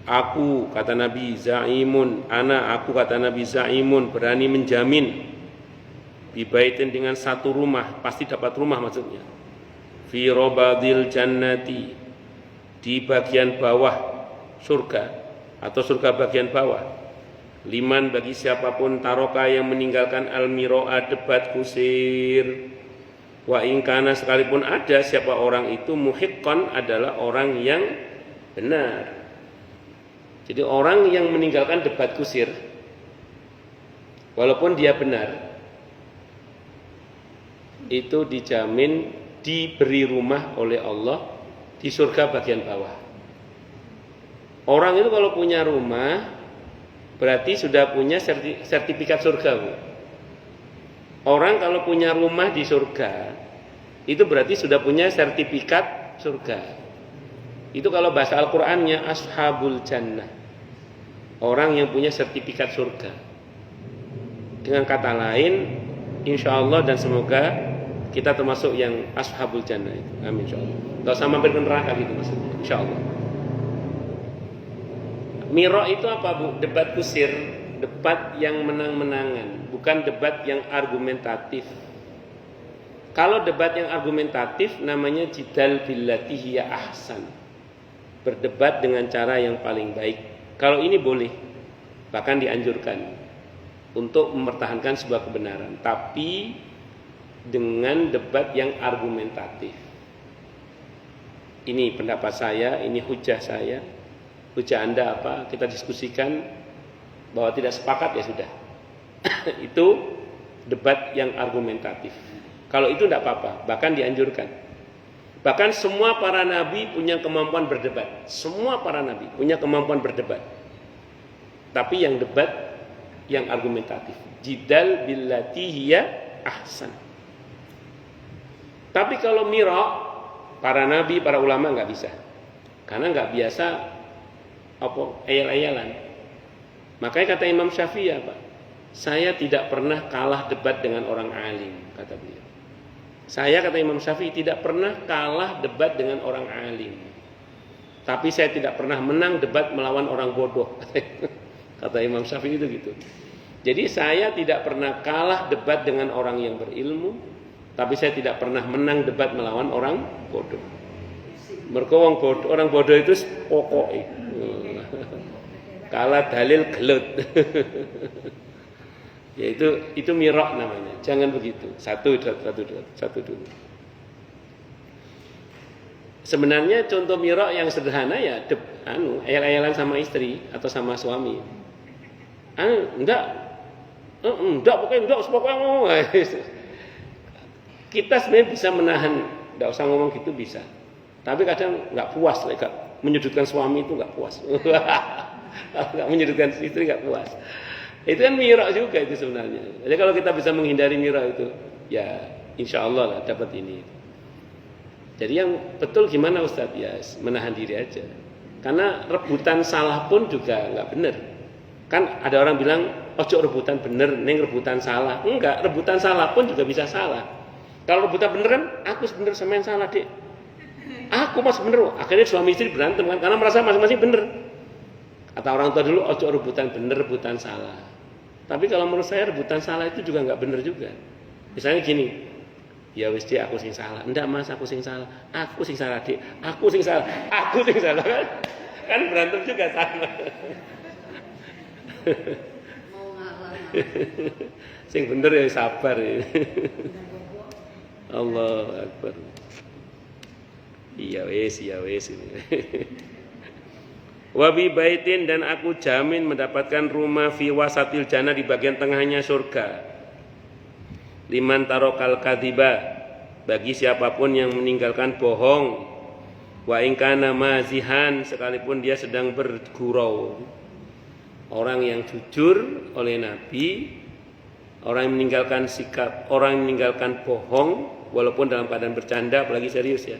Aku, kata Nabi, za'imun, aku kata Nabi, za'imun, berani menjamin, bibaitin, dengan satu rumah, pasti dapat rumah maksudnya, fi rabadil jannati, di bagian bawah surga atau surga bagian bawah, liman, bagi siapapun, taroka, yang meninggalkan al miro'ah, debat kusir, wa ingkana, sekalipun ada siapa orang itu, muhiqqan, adalah orang yang benar. Jadi orang yang meninggalkan debat kusir, walaupun dia benar, itu dijamin diberi rumah oleh Allah di surga bagian bawah. Orang itu kalau punya rumah, berarti sudah punya sertifikat surga, Bu. Orang kalau punya rumah di surga, itu berarti sudah punya sertifikat surga. Itu kalau bahasa Al-Qur'annya ashabul jannah, orang yang punya sertifikat surga. Dengan kata lain, insya Allah dan semoga kita termasuk yang ashabul jannah itu. Amin insya Allah. Gak usah mampir ke neraka gitu maksudnya, insya Allah. Miro itu apa, Bu? Debat kusir, debat yang menang-menangan, bukan debat yang argumentatif. Kalau debat yang argumentatif namanya jidal billati hiya ahsan, berdebat dengan cara yang paling baik. Kalau ini boleh, bahkan dianjurkan untuk mempertahankan sebuah kebenaran, tapi dengan debat yang argumentatif. Ini pendapat saya, ini hujah saya, hujah Anda apa, kita diskusikan, bahwa tidak sepakat ya sudah. Itu debat yang argumentatif. Kalau itu tidak apa-apa, bahkan dianjurkan. Bahkan semua para nabi punya kemampuan berdebat. Semua para nabi punya kemampuan berdebat. Tapi yang debat yang argumentatif. Jidal billati hiya ahsan. Tapi kalau mira, para nabi, para ulama nggak bisa. Karena nggak biasa ayal-ayalan. Makanya kata Imam Syafi'i apa? Saya tidak pernah kalah debat dengan orang alim, kata beliau. Saya, kata Imam Syafi'i, tidak pernah kalah debat dengan orang alim. Tapi saya tidak pernah menang debat melawan orang bodoh. Kata Imam Syafi'i itu gitu. Jadi saya tidak pernah kalah debat dengan orang yang berilmu, tapi saya tidak pernah menang debat melawan orang bodoh. Mergo orang bodoh itu pokoknya. Kalah dalil gelut. Ya itu mirok namanya. Jangan begitu. Satu dulu. Sebenarnya contoh mirok yang sederhana ya ayal-ayalan sama istri atau sama suami. Enggak pokoknya ngomong. Kita sebenarnya bisa menahan, enggak usah ngomong gitu bisa. Tapi kadang enggak puas, menyudutkan suami itu enggak puas. Enggak menyudutkan istri enggak puas. Itu kan mirok juga itu sebenarnya. Jadi kalau kita bisa menghindari mirok itu, ya insya Allah lah dapat ini. Jadi yang betul gimana Ustadz? Ya menahan diri aja. Karena rebutan salah pun juga nggak benar. Kan ada orang bilang, ojo rebutan bener, neng rebutan salah. Enggak, rebutan salah pun juga bisa salah. Kalau rebutan bener kan, aku sebenernya sama yang salah dek. Aku masih bener. Akhirnya suami istri berantem kan, karena merasa masing-masing bener. Kata orang tua dulu, ojo rebutan bener, rebutan salah. Tapi kalau menurut saya rebutan salah itu juga nggak bener juga. Misalnya gini, ya wis dia aku sing salah. Enggak mas, aku sing salah. Aku sing salah dik. Aku sing salah. Aku sing salah kan berantem juga sama. Mau ngalah. Sing bener ya sabar ya. Allahu Akbar. Iya wis ini. Wabi baitin, dan aku jamin mendapatkan rumah fi wasatil jannah, di bagian tengahnya surga. Liman tarokal kadhiba, bagi siapapun yang meninggalkan bohong. Wa in kana mazihan, sekalipun dia sedang bergurau. Orang yang jujur oleh Nabi, orang yang meninggalkan sikap, orang yang meninggalkan bohong walaupun dalam keadaan bercanda, apalagi serius ya.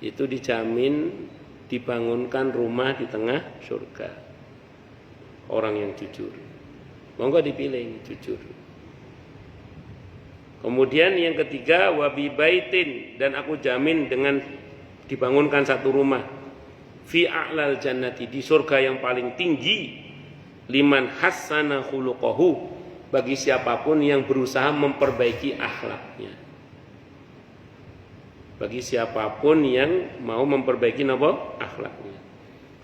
Itu dijamin dibangunkan rumah di tengah surga. Orang yang jujur. Monggo dipilih jujur. Kemudian yang ketiga, wabi baitin, dan aku jamin dengan dibangunkan satu rumah fi a'lal jannati, di surga yang paling tinggi, liman hassana khuluquhu, bagi siapapun yang berusaha memperbaiki akhlaknya. Bagi siapapun yang mau memperbaiki akhlaknya.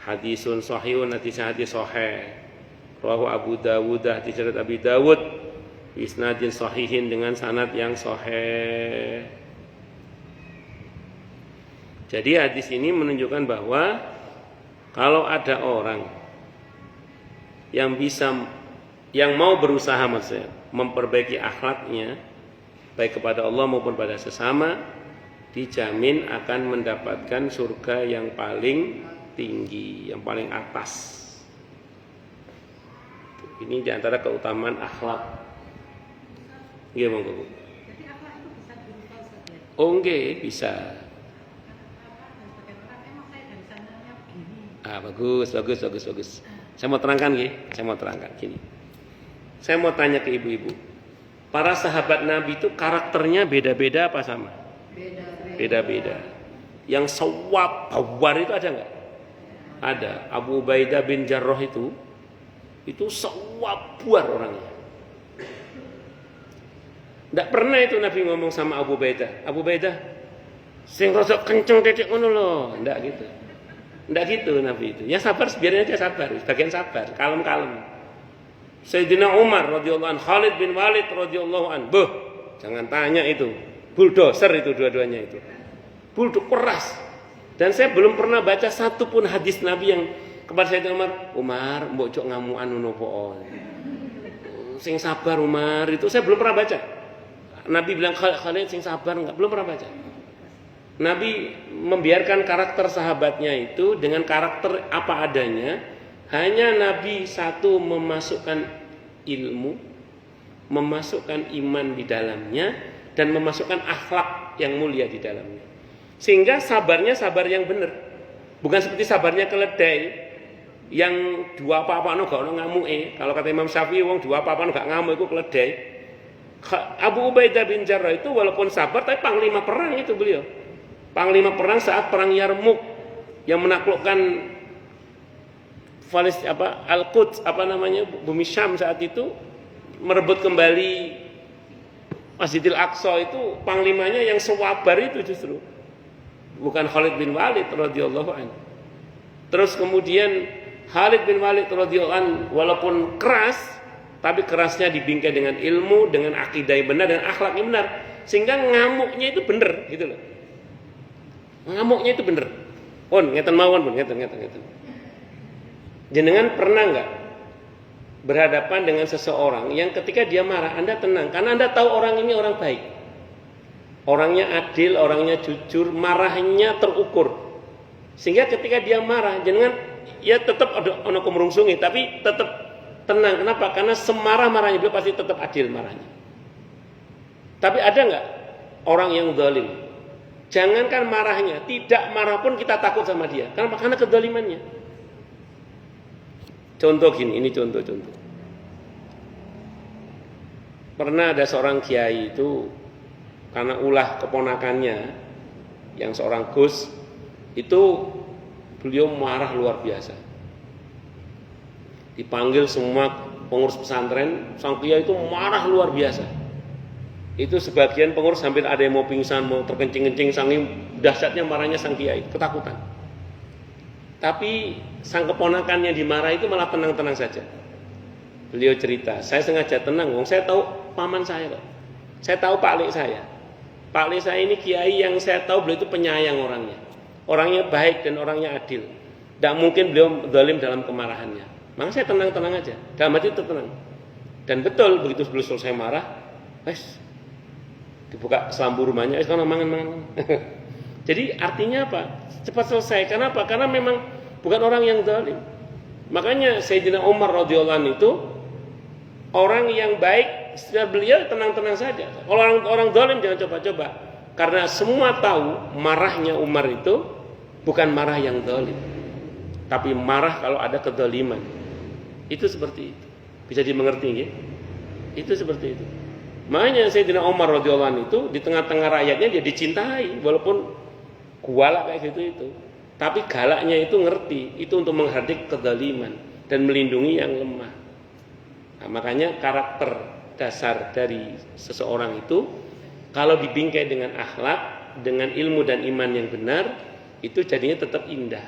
Hadisun sahihun, hadis sahih. Rawahu Abu Dawud, hadis riwayat Abi Dawud, isnadin sahihin, dengan sanad yang sahih. Jadi hadis ini menunjukkan bahwa kalau ada orang yang mau berusaha maksudnya memperbaiki akhlaknya baik kepada Allah maupun pada sesama, dijamin akan mendapatkan surga yang paling tinggi, yang paling atas. Ini diantara keutamaan akhlak. Nggih monggo Bu. Jadi akhlak itu bisa dirubah Ustaz ya? Oh nggih, bisa. Emang saya dari sananya begini. Bagus. Saya mau terangkan gini. Saya mau tanya ke ibu-ibu. Para sahabat Nabi itu karakternya beda-beda apa sama? Beda-beda. Yang sawab bawar itu ada nggak? Ada. Abu Ubaidah bin Jarrah itu sawab buar orangnya. Nggak pernah itu Nabi ngomong sama Abu Ubaidah, sing rosok kenceng titik ngono lho, nggak gitu. Nggak gitu Nabi itu. Ya sabar, biarin aja sabar, bagian sabar, kalem-kalem. Sayyidina Umar radhiyallahu anhu, Khalid bin Walid radhiyallahu anhu. Jangan tanya itu. Bulldozer itu dua-duanya itu. Bulldozer keras. Dan saya belum pernah baca satu pun hadis Nabi yang kepada Sayyidina Umar, mbok cok ngamuan ngono po. Sing sabar Umar, itu saya belum pernah baca. Nabi bilang Khalid sing sabar, belum pernah baca. Nabi membiarkan karakter sahabatnya itu dengan karakter apa adanya. Hanya Nabi satu memasukkan ilmu, memasukkan iman di dalamnya, dan memasukkan akhlak yang mulia di dalamnya. Sehingga sabarnya sabar yang benar, bukan seperti sabarnya keledai yang dua apa-apa no gak ono ngamuke. Kalau kata Imam Syafi'i, wong dua apa-apa no gak ngamuk itu keledai. Abu Ubaidah bin Jarrah itu walaupun sabar tapi panglima perang itu beliau. Panglima perang saat perang Yarmuk yang menaklukkan Al-Quds bumi Syam saat itu, merebut kembali Masjidil Aqsa, itu panglimanya yang sewabar itu justru bukan Khalid bin Walid radhiyallahu anhu. Terus kemudian Khalid bin Walid radhiyallahu anhu walaupun keras, tapi kerasnya dibingkai dengan ilmu, dengan akidah yang benar, dengan akhlak yang benar, sehingga ngamuknya itu benar gitu loh. Ngamuknya itu benar. Pun ngeten mawon pun ngeten. Jenengan pernah enggak berhadapan dengan seseorang yang ketika dia marah Anda tenang karena Anda tahu orang ini orang baik. Orangnya adil, orangnya jujur, marahnya terukur. Sehingga ketika dia marah, jenengan ya tetap ada ono kumrungsungi tapi tetap tenang. Kenapa? Karena semarah-marahnya beliau pasti tetap adil marahnya. Tapi ada enggak orang yang zalim? Jangankan marahnya, tidak marah pun kita takut sama dia. Karena kezalimannya. Contoh gini, ini contoh. Pernah ada seorang kiai itu karena ulah keponakannya yang seorang Gus itu, beliau marah luar biasa. Dipanggil semua pengurus pesantren, sang kiai itu marah luar biasa. Itu sebagian pengurus hampir ada yang mau pingsan, mau terkencing-kencing, saking dahsyatnya marahnya sang kiai, ketakutan. Tapi sang keponakannya dimarah itu malah tenang-tenang saja. Beliau cerita, saya sengaja tenang, saya tahu paman saya kok. Saya tahu Pak Lek saya. Pak Lek saya ini kiai yang saya tahu beliau itu penyayang orangnya. Orangnya baik dan orangnya adil. Tidak mungkin beliau zalim dalam kemarahannya. Maka saya tenang-tenang aja. Dalam hati itu tenang. Dan betul begitu beliau selesai marah, dibuka selambu rumahnya, mangan. Jadi artinya apa? Cepat selesai. Kenapa? Karena memang bukan orang yang zalim. Makanya Sayyidina Umar radhiyallahu anhu itu orang yang baik, setelah beliau tenang-tenang saja. Kalau orang zalim jangan coba-coba. Karena semua tahu marahnya Umar itu bukan marah yang zalim, tapi marah kalau ada kezaliman. Itu seperti itu. Bisa dimengerti nggih? Itu seperti itu. Makanya Sayyidina Umar radhiyallahu anhu itu di tengah-tengah rakyatnya dia dicintai walaupun galak kayak gitu itu. Tapi galaknya itu ngerti, itu untuk menghadapi kezaliman dan melindungi yang lemah. Nah, makanya karakter dasar dari seseorang itu kalau dibingkai dengan akhlak, dengan ilmu dan iman yang benar, itu jadinya tetap indah.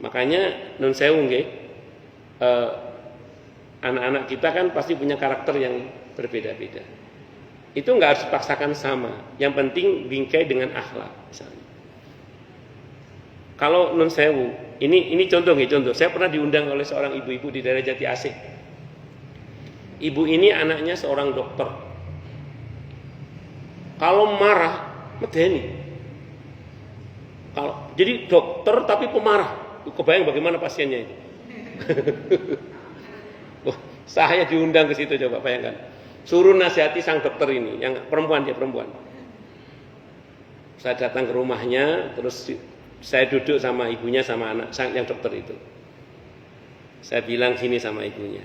Makanya nun sewu nggih, anak-anak kita kan pasti punya karakter yang berbeda-beda. Itu enggak harus dipaksakan sama. Yang penting bingkai dengan akhlak misalnya. Kalau nun sewu, ini contoh nggih, contoh. Saya pernah diundang oleh seorang ibu-ibu di daerah Jati Asih. Ibu ini anaknya seorang dokter. Kalau marah, medeni. Jadi dokter tapi pemarah. Kebayang bagaimana pasiennya itu. Saya diundang ke situ, coba bayangkan. Suruh nasihati sang dokter ini, yang perempuan. Saya datang ke rumahnya, terus saya duduk sama ibunya sama anak yang dokter itu. Saya bilang gini sama ibunya.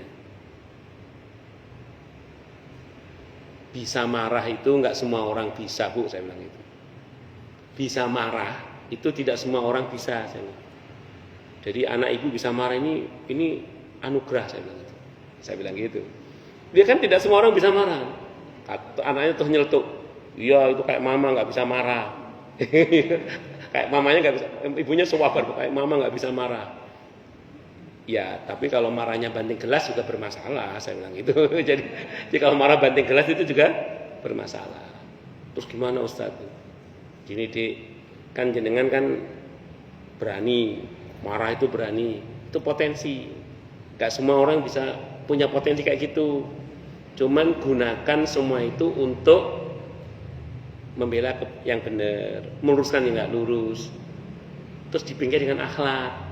Bisa marah itu enggak semua orang bisa, Bu, saya bilang itu. Bisa marah itu tidak semua orang bisa, saya bilang. Jadi anak ibu bisa marah ini anugerah, saya bilang gitu. Saya bilang gitu. Dia kan tidak semua orang bisa marah. Anaknya tuh nyeletuk. Iya, itu kayak mama enggak bisa marah. Kayak mamanya enggak bisa, ibunya sewabar, kayak mama enggak bisa marah. Ya, tapi kalau marahnya banting gelas juga bermasalah, saya bilang gitu. Jadi kalau marah banting gelas itu juga bermasalah. Terus gimana Ustaz? Gini Dik, kan jenengan kan berani, marah itu berani, itu potensi. Gak semua orang bisa punya potensi kayak gitu. Cuman gunakan semua itu untuk membela yang benar, meluruskan yang gak lurus. Terus dibingkai dengan akhlak.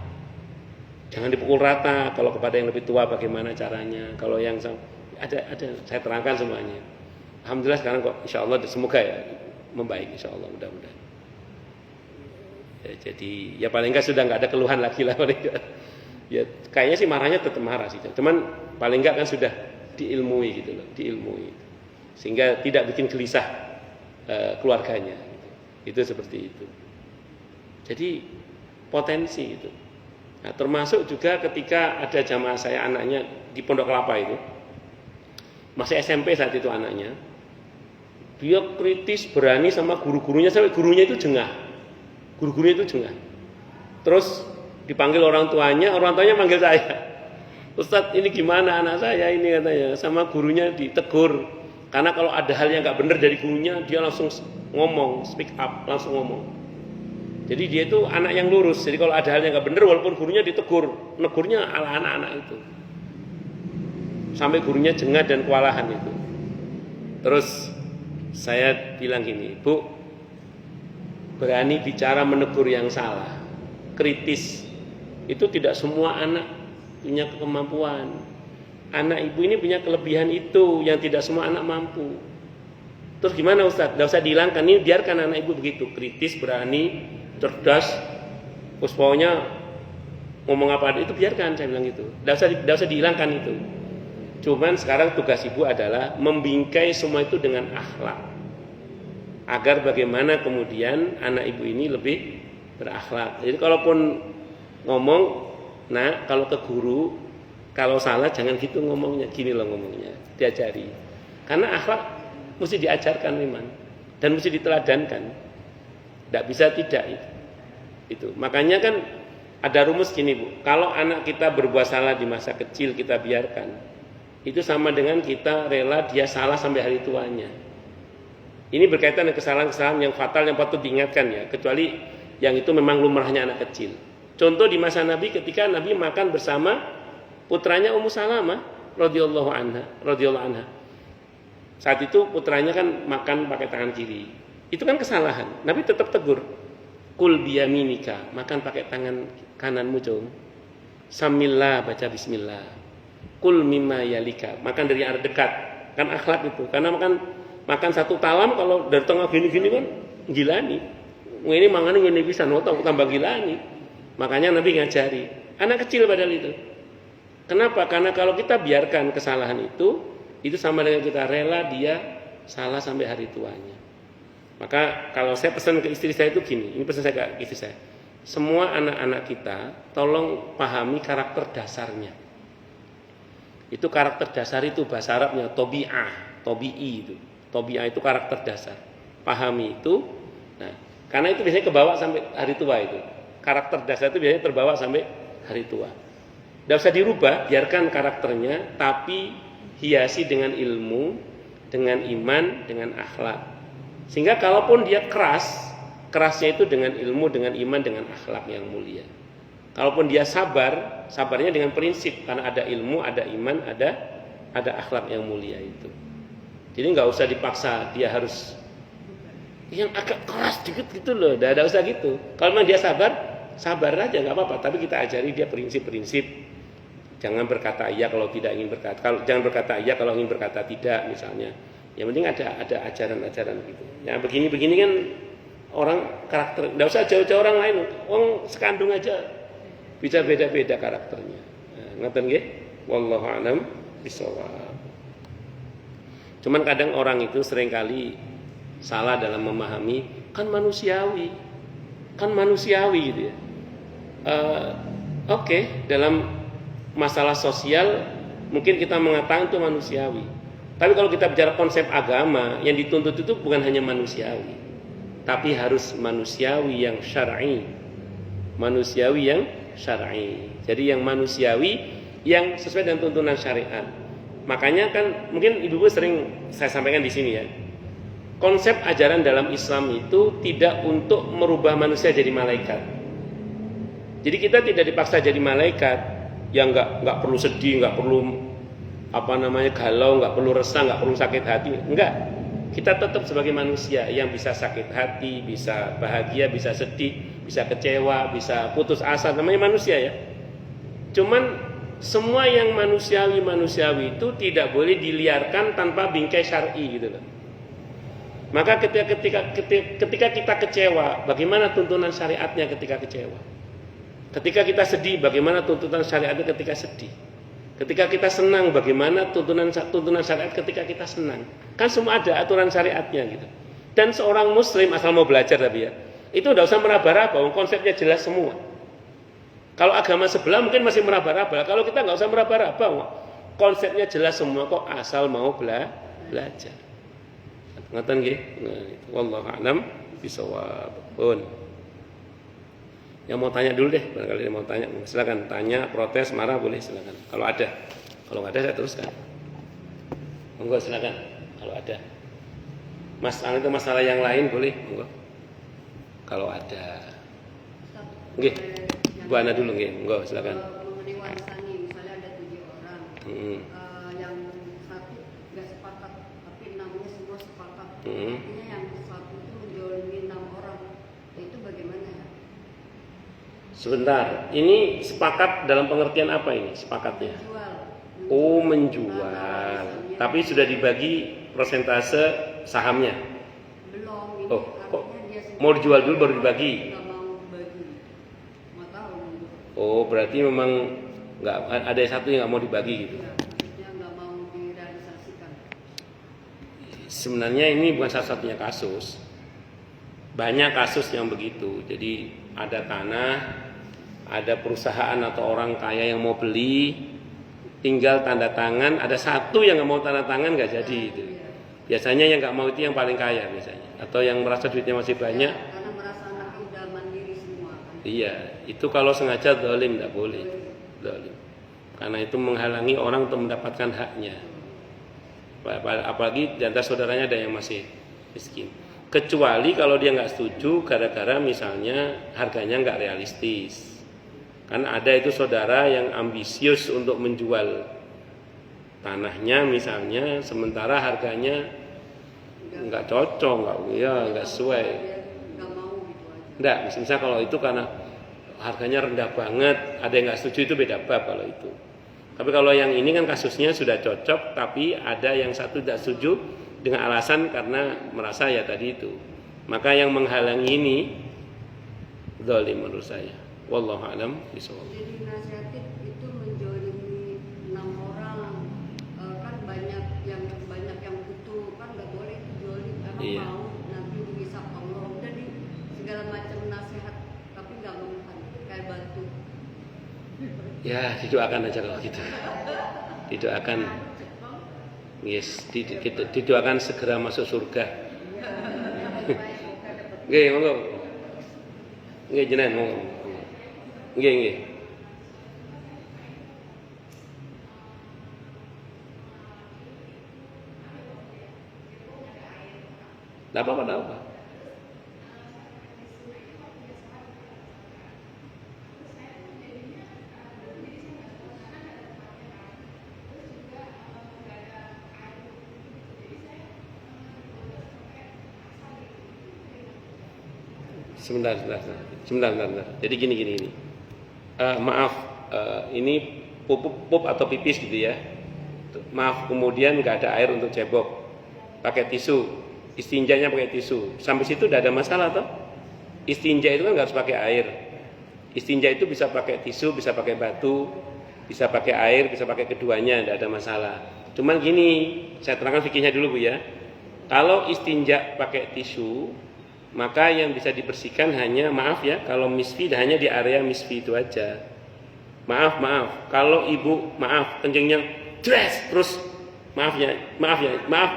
Jangan dipukul rata. Kalau kepada yang lebih tua bagaimana caranya? Kalau yang ada saya terangkan semuanya. Alhamdulillah sekarang kok insya Allah semoga ya membaik insya Allah mudah-mudahan. Ya, jadi ya paling enggak sudah nggak ada keluhan lagi lah paling enggak. Ya kayaknya sih marahnya tetap marah sih. Cuman paling enggak kan sudah diilmui gitu loh, diilmui. Sehingga tidak bikin gelisah keluarganya. Itu seperti itu. Jadi potensi itu. Nah, termasuk juga ketika ada jamaah saya anaknya di Pondok Kelapa itu. Masih SMP saat itu anaknya. Dia kritis berani sama guru-gurunya sampai gurunya itu jengah. Guru-gurunya itu jengah. Terus dipanggil orang tuanya manggil saya. Ustadz ini gimana anak saya ini katanya. Sama gurunya ditegur. Karena kalau ada hal yang gak benar dari gurunya dia langsung ngomong, speak up, langsung ngomong. Jadi dia itu anak yang lurus. Jadi kalau ada hal yang gak benar walaupun gurunya ditegur, negurnya ala anak-anak itu. Sampai gurunya jengah dan kewalahan itu. Terus saya bilang gini, Bu, berani bicara menegur yang salah, kritis. Itu tidak semua anak punya kemampuan. Anak ibu ini punya kelebihan itu yang tidak semua anak mampu. Terus gimana Ustaz? Tidak usah dihilangkan, ini biarkan anak ibu begitu, kritis, berani, cerdas. Terus pokoknya ngomong apa itu biarkan, saya bilang gitu. Tidak usah dihilangkan itu. Cuman sekarang tugas ibu adalah membingkai semua itu dengan akhlak. Agar bagaimana kemudian anak ibu ini lebih berakhlak. Jadi kalaupun ngomong, nah kalau ke guru, kalau salah jangan gitu ngomongnya, gini loh ngomongnya, diajari. Karena akhlak mesti diajarkan memang dan mesti diteladankan. Tidak bisa tidak itu. Makanya kan ada rumus gini Bu, kalau anak kita berbuat salah di masa kecil kita biarkan, itu sama dengan kita rela dia salah sampai hari tuanya. Ini berkaitan dengan kesalahan-kesalahan yang fatal yang patut diingatkan ya, kecuali yang itu memang lumrahnya anak kecil. Contoh di masa Nabi ketika Nabi makan bersama putranya Ummu Salamah radhiyallahu anha. Saat itu putranya kan makan pakai tangan kiri. Itu kan kesalahan. Nabi tetap tegur. Kul biyaminika, makan pakai tangan kananmu, Cung. Samillah, baca bismillah. Kul mimma yalika, makan dari arah dekat. Kan akhlak itu. Karena makan satu talam kalau dari tengah gini-gini kan gilani. Ini mangan ini bisa notong tambah gilani. Makanya Nabi ngajari. Anak kecil padahal itu. Kenapa? Karena kalau kita biarkan kesalahan itu sama dengan kita rela dia salah sampai hari tuanya. Maka kalau saya pesan ke istri saya itu gini, ini pesan saya ke istri saya. Semua anak-anak kita tolong pahami karakter dasarnya. Itu karakter dasar itu bahasa Arabnya tobi'i itu. Tobi'ah itu karakter dasar. Pahami itu. Nah, karena itu biasanya kebawa sampai hari tua itu. Karakter dasar itu biasanya terbawa sampai hari tua. Tidak usah dirubah, biarkan karakternya, tapi hiasi dengan ilmu, dengan iman, dengan akhlak. Sehingga kalaupun dia kerasnya itu dengan ilmu, dengan iman, dengan akhlak yang mulia. Kalaupun dia sabar, sabarnya dengan prinsip, karena ada ilmu, ada iman, ada akhlak yang mulia itu. Jadi nggak usah dipaksa dia harus yang agak keras dikit gitu loh, tidak usah gitu. Kalau memang dia sabar aja nggak apa-apa. Tapi kita ajari dia prinsip-prinsip. Jangan berkata iya kalau tidak ingin berkata, jangan berkata iya kalau ingin berkata tidak misalnya. Yang penting ada ajaran-ajaran gitu. Ya begini-begini kan orang karakter, enggak usah jauh-jauh orang lain. Wong sekandung aja bisa beda-beda karakternya. Nah, ngoten nggih? Wallahu a'lam bishawab. Cuman kadang orang itu seringkali salah dalam memahami, kan manusiawi gitu ya. Oke, dalam masalah sosial mungkin kita mengatakan itu manusiawi. Tapi kalau kita bicara konsep agama, yang dituntut itu bukan hanya manusiawi, tapi harus manusiawi yang syar'i. Manusiawi yang syar'i. Jadi yang manusiawi yang sesuai dengan tuntunan syariat. Makanya kan mungkin ibu-ibu sering saya sampaikan di sini ya. Konsep ajaran dalam Islam itu tidak untuk merubah manusia jadi malaikat. Jadi kita tidak dipaksa jadi malaikat yang nggak perlu sedih, nggak perlu galau, nggak perlu resah, nggak perlu sakit hati. Enggak. Kita tetap sebagai manusia yang bisa sakit hati, bisa bahagia, bisa sedih, bisa kecewa, bisa putus asa, namanya manusia ya. Cuman semua yang manusiawi itu tidak boleh diliarkan tanpa bingkai syar'i gitu loh. Maka ketika kita kecewa, bagaimana tuntunan syariatnya ketika kecewa? Ketika kita sedih, bagaimana tuntunan syariatnya ketika sedih? Ketika kita senang, bagaimana tuntunan syariat ketika kita senang? Kan semua ada aturan syariatnya gitu. Dan seorang muslim asal mau belajar tapi ya, itu tidak usah meraba-raba, konsepnya jelas semua. Kalau agama sebelah mungkin masih meraba-raba. Kalau kita nggak usah meraba-raba, konsepnya jelas semua kok asal mau belajar. Ngatan nggih? Wallahu a'lam bishawab. Yang mau tanya dulu deh, barangkali yang mau tanya, silakan tanya, protes, marah boleh silakan. Kalau ada, kalau nggak ada saya teruskan. Monggo silakan. Kalau ada. Masalah yang lain boleh, monggo. Kalau ada. Nggih. Bu Ana dulu nggih, monggo silakan. Mengenai warisan nih, misalnya ada 7 orang. Yang satu nggak sepakat, tapi 6-nya semua sepakat. Artinya yang satu itu menjolimi 6 orang. Itu bagaimana ya? Sebentar, ini sepakat dalam pengertian apa ini sepakatnya? Oh, menjual. Tapi sudah dibagi persentase sahamnya? Belum. Ini kok mau dijual dulu baru dibagi? Nggak mau bagi. Nggak tahu. Oh, berarti memang nggak ada satu yang nggak mau dibagi gitu? Ya, nggak mau direalisasikan. Sebenarnya ini bukan satu-satunya kasus. Banyak kasus yang begitu. Jadi ada tanah, ada perusahaan atau orang kaya yang mau beli, tinggal tanda tangan, ada satu yang nggak mau tanda tangan nggak jadi itu. Biasanya yang nggak mau itu yang paling kaya biasanya, atau yang merasa duitnya masih banyak. Karena merasa anaknya udah mandiri semua kan. Iya, itu kalau sengaja zalim nggak boleh, zalim. Karena itu menghalangi orang untuk mendapatkan haknya. Apalagi di antara saudaranya ada yang masih miskin. Kecuali kalau dia nggak setuju gara-gara misalnya harganya nggak realistis. Kan ada itu saudara yang ambisius untuk menjual tanahnya misalnya, sementara harganya nggak cocok, nggak sesuai. Nggak mau gitu aja. Nggak, misalnya kalau itu karena harganya rendah banget, ada yang nggak setuju itu beda bab kalau itu. Tapi kalau yang ini kan kasusnya sudah cocok, tapi ada yang satu tidak setuju dengan alasan karena merasa ya tadi itu. Maka yang menghalangi ini zalim menurut saya. Wallahu a'lam bishawab. Jadi nasihatin itu menjolimi 6 orang, kan banyak yang butuh, kan nggak boleh jolim. Emang Iya. mau nanti dihisap Allah. Jadi segala macam nasihat, tapi nggak mempan kayak batu. Ya, didoakan aja kalau gitu. Didoakan. Yes, didoakan segera masuk surga. Nggih, monggo. Nggih jenengan monggo. Nggih. Enggak apa-apa. Sebentar. Jadi gini. Maaf, ini pup atau pipis gitu ya. Maaf, kemudian nggak ada air untuk cebok, pakai tisu, istinjanya pakai tisu. Sampai situ udah ada masalah toh? Istinja itu kan nggak harus pakai air. Istinja itu bisa pakai tisu, bisa pakai batu, bisa pakai air, bisa pakai keduanya, tidak ada masalah. Cuman gini, saya terangkan fikihnya dulu Bu ya. Kalau istinja pakai tisu, maka yang bisa dibersihkan hanya, maaf ya, kalau misfi hanya di area misfi itu aja. Maaf, kalau ibu kencingnya dres terus maaf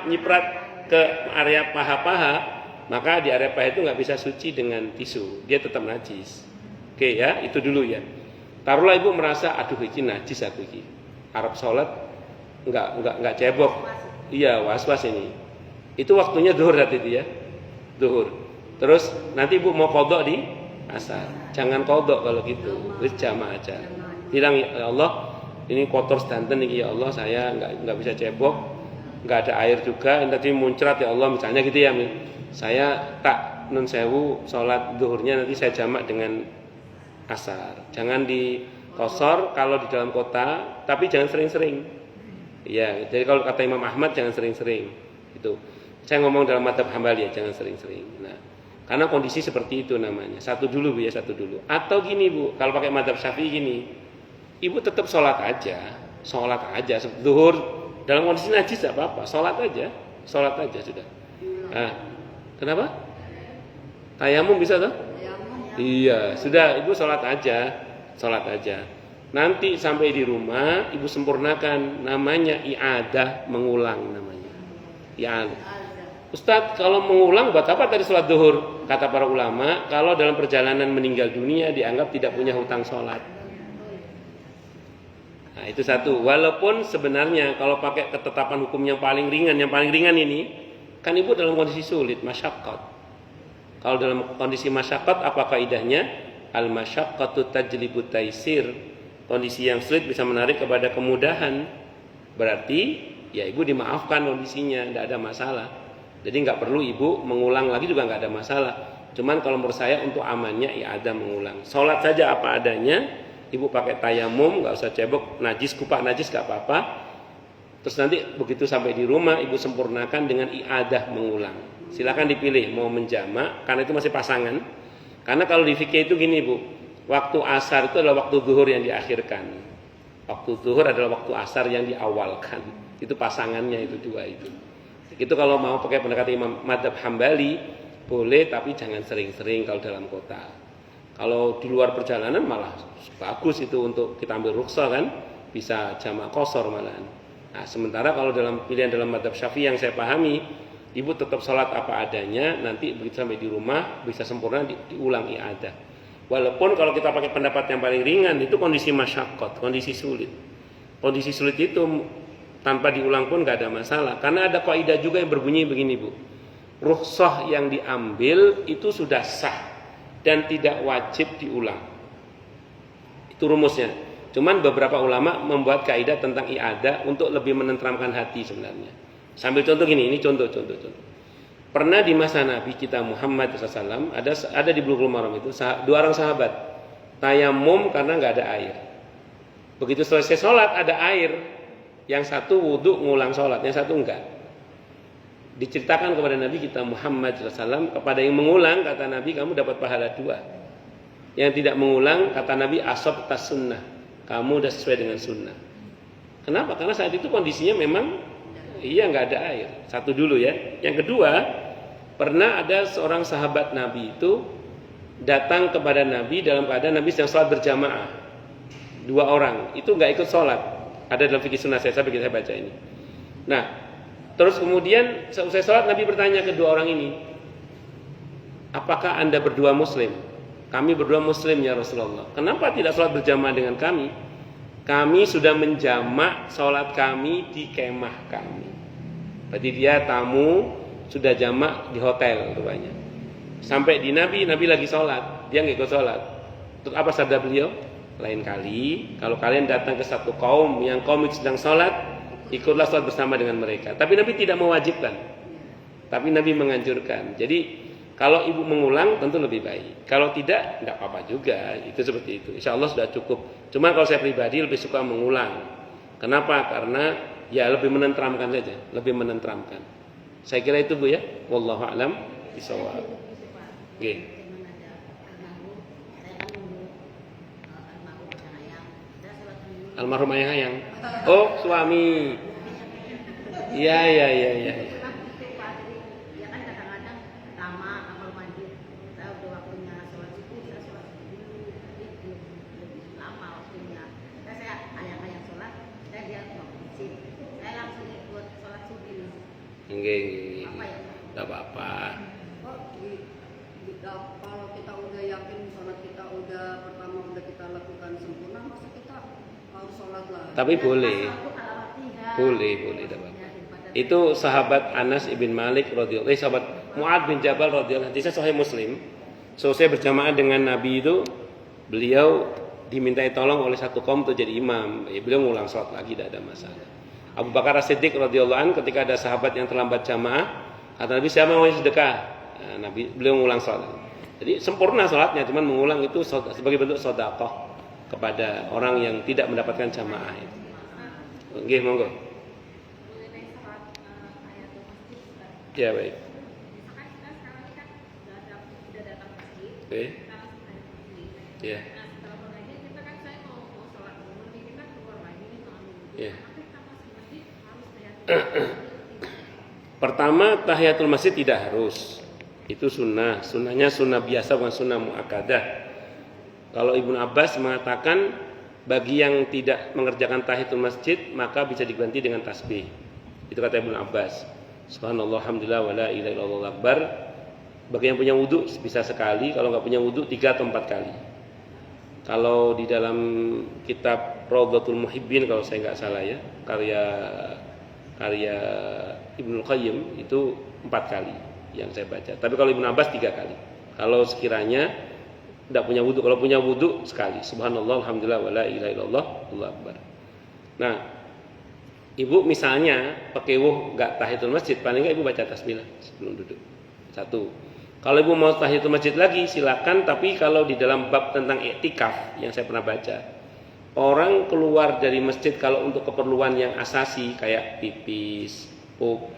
nyiprat ke area paha-paha, maka di area paha itu nggak bisa suci dengan tisu, dia tetap najis. Oke ya, itu dulu ya. Taruhlah ibu merasa, aduh ini najis aku ini. Arab sholat nggak cebok, iya was-was ini. Itu waktunya zuhur tadi itu ya, zuhur. Terus nanti ibu mau qadha di asar. Jangan qadha kalau gitu, wis jamaah aja. Bilang ya Allah, ini kotor sedanten ini ya Allah, saya nggak bisa cebok, nggak ada air juga, nanti muncrat ya Allah misalnya gitu ya. Saya tak nun sewu sholat zuhurnya nanti saya jamak dengan asar. Jangan di Qasar kalau di dalam kota, tapi jangan sering-sering. Ya, jadi kalau kata Imam Ahmad jangan sering-sering. Itu. Saya ngomong dalam madzhab Hambali ya, jangan sering-sering. Nah, karena kondisi seperti itu namanya. Satu dulu Bu ya, satu dulu. Atau gini Bu, kalau pakai madzhab Syafi'i gini, Ibu tetap sholat aja zuhur dalam kondisi najis tidak apa-apa, sholat aja sudah. Nah, kenapa? Tayamum bisa toh? Iya, sudah Ibu sholat aja. Nanti sampai di rumah Ibu sempurnakan, namanya i'adah, mengulang namanya. I'adah. Ustadz, kalau mengulang buat apa tadi sholat zuhur? Kata para ulama, kalau dalam perjalanan meninggal dunia dianggap tidak punya hutang sholat. Nah, itu satu. Walaupun sebenarnya kalau pakai ketetapan hukum yang paling ringan ini, kan Ibu dalam kondisi sulit, masyaqqat. Kalau dalam kondisi masyaqqat apa kaidahnya? Al-masyaqqatu tajlibut taisir. Kondisi yang sulit bisa menarik kepada kemudahan. Berarti ya Ibu dimaafkan kondisinya, tidak ada masalah. Jadi nggak perlu Ibu mengulang lagi juga nggak ada masalah. Cuman kalau menurut saya untuk amannya ya ada mengulang. Sholat saja apa adanya. Ibu pakai tayamum, nggak usah cebok, kupak najis nggak apa-apa. Terus nanti begitu sampai di rumah Ibu sempurnakan dengan i'adah, mengulang. Silakan dipilih mau menjamak karena itu masih pasangan. Karena kalau di fikih itu gini Bu, waktu asar itu adalah waktu zuhur yang diakhirkan. Waktu zuhur adalah waktu asar yang diawalkan. Itu pasangannya itu dua itu. Itu kalau mau pakai pendekatan Imam Madzhab Hambali boleh, tapi jangan sering-sering kalau dalam kota. Kalau di luar perjalanan malah bagus itu untuk kita ambil rukhsah kan, bisa jamak qasar malahan. Nah, sementara kalau dalam pilihan dalam madzhab Syafi'i yang saya pahami, Ibu tetap sholat apa adanya, nanti begitu sampai di rumah bisa sempurna diulang i'adah. Walaupun kalau kita pakai pendapat yang paling ringan itu kondisi masyaqqat, kondisi sulit. Kondisi sulit itu tanpa diulang pun nggak ada masalah. Karena ada kaidah juga yang berbunyi begini Bu, rukhsah yang diambil itu sudah sah dan tidak wajib diulang. Itu rumusnya. Cuman beberapa ulama membuat kaidah tentang i'adah untuk lebih menenteramkan hati sebenarnya. Sambil contoh gini, ini contoh. Pernah di masa Nabi kita Muhammad SAW ada di Bulughul Maram itu dua orang sahabat tayamum karena nggak ada air. Begitu selesai sholat ada air, yang satu wudhu ngulang sholat, yang satu enggak. Diceritakan kepada Nabi kita Muhammad SAW, kepada yang mengulang kata Nabi kamu dapat pahala 2. Yang tidak mengulang kata Nabi asab tas sunnah, kamu udah sesuai dengan sunnah. Kenapa? Karena saat itu kondisinya memang nggak ada air. Satu dulu ya. Yang kedua, pernah ada seorang sahabat Nabi itu datang kepada Nabi dalam keadaan Nabi sedang sholat berjamaah. 2 orang itu nggak ikut sholat. Ada dalam fikih sunnah saya baca ini. Nah, terus kemudian selesai sholat Nabi bertanya ke 2 orang ini, apakah anda berdua muslim? Kami berdua muslim ya Rasulullah. Kenapa tidak sholat berjamaah dengan kami? Kami sudah menjamak sholat kami di kemah kami. Berarti dia tamu sudah jamak di hotel rupanya. Sampai di Nabi lagi sholat, dia nggak ikut sholat. Terus apa sabda beliau? Lain kali kalau kalian datang ke satu kaum yang kaum itu sedang sholat, ikutlah sholat bersama dengan mereka. Tapi Nabi tidak mewajibkan, tapi Nabi menganjurkan. Jadi kalau ibu mengulang tentu lebih baik. Kalau tidak, enggak apa-apa juga. Itu seperti itu. Insya Allah sudah cukup. Cuma kalau saya pribadi lebih suka mengulang. Kenapa? Karena ya lebih menenteramkan saja. Lebih menenteramkan. Saya kira itu Bu ya. Wallahu a'lam bishawab. Oke. Almarhum ayah yang. Oh, suami. Iya. Enggak apa-apa. Kalau kita udah yakin sholat kita udah kita lakukan sempurna, masa kita harus sholat lagi? Tapi boleh apa-apa. Itu sahabat Anas ibn Malik radhiyallahu, sahabat Mu'ad bin Jabal radhiyallahu, hadisnya Sahih Muslim. Selesai berjamaah dengan Nabi itu, beliau dimintai tolong oleh satu kaum untuk jadi imam. Ya, beliau ngulang sholat lagi, tidak ada masalah. Abu Bakar As-Siddiq radhiyallahu anhu ketika ada sahabat yang terlambat jamaah, kata Nabi siapa mau sedekah? Nah, beliau mengulang sholat. Jadi sempurna sholatnya, cuman mengulang itu sebagai bentuk sedekah. kepada orang yang tidak mendapatkan jamaah itu. Nggih, monggo. Mengenai sholat tahiyatul masjid, Ustaz. Ya, baik. Misalkan kita sekarang ini kan sudah datang masjid, Oke. kita langsung tahiyatul masjid. Ya. Nah, setelah pengajian kita kan saya mau sholat dulu, nanti kita keluar lagi nih mau ambil wudu. Ya. Tapi kita masuk masjid harus tahiyatul masjid. Pertama, tahiyatul masjid tidak harus. Itu sunnah. Sunnahnya sunnah biasa, bukan sunnah muakkadah. Kalau Ibnu Abbas mengatakan bagi yang tidak mengerjakan tahiyatul masjid maka bisa diganti dengan tasbih. Itu kata Ibnu Abbas. Subhanallah, alhamdulillah, wala ilaha illallah akbar. Bagi yang punya wudu bisa sekali, kalau nggak punya wudu 3 atau 4 kali. Kalau di dalam kitab Raudhatul Muhibbin kalau saya nggak salah ya, karya Ibnu Qayyim itu 4 kali yang saya baca. Tapi kalau Ibnu Abbas 3 kali. Kalau sekiranya tidak punya wudu, kalau punya wudu sekali. Subhanallah, alhamdulillah, wala ilaha illallah, Allahu akbar. Nah, ibu misalnya pakai wuh nggak tahiyatul masjid, paling nggak ibu baca tasbih sebelum duduk. 1. Kalau ibu mau tahiyatul masjid lagi silakan, tapi kalau di dalam bab tentang i'tikaf yang saya pernah baca, orang keluar dari masjid kalau untuk keperluan yang asasi kayak pipis, pup,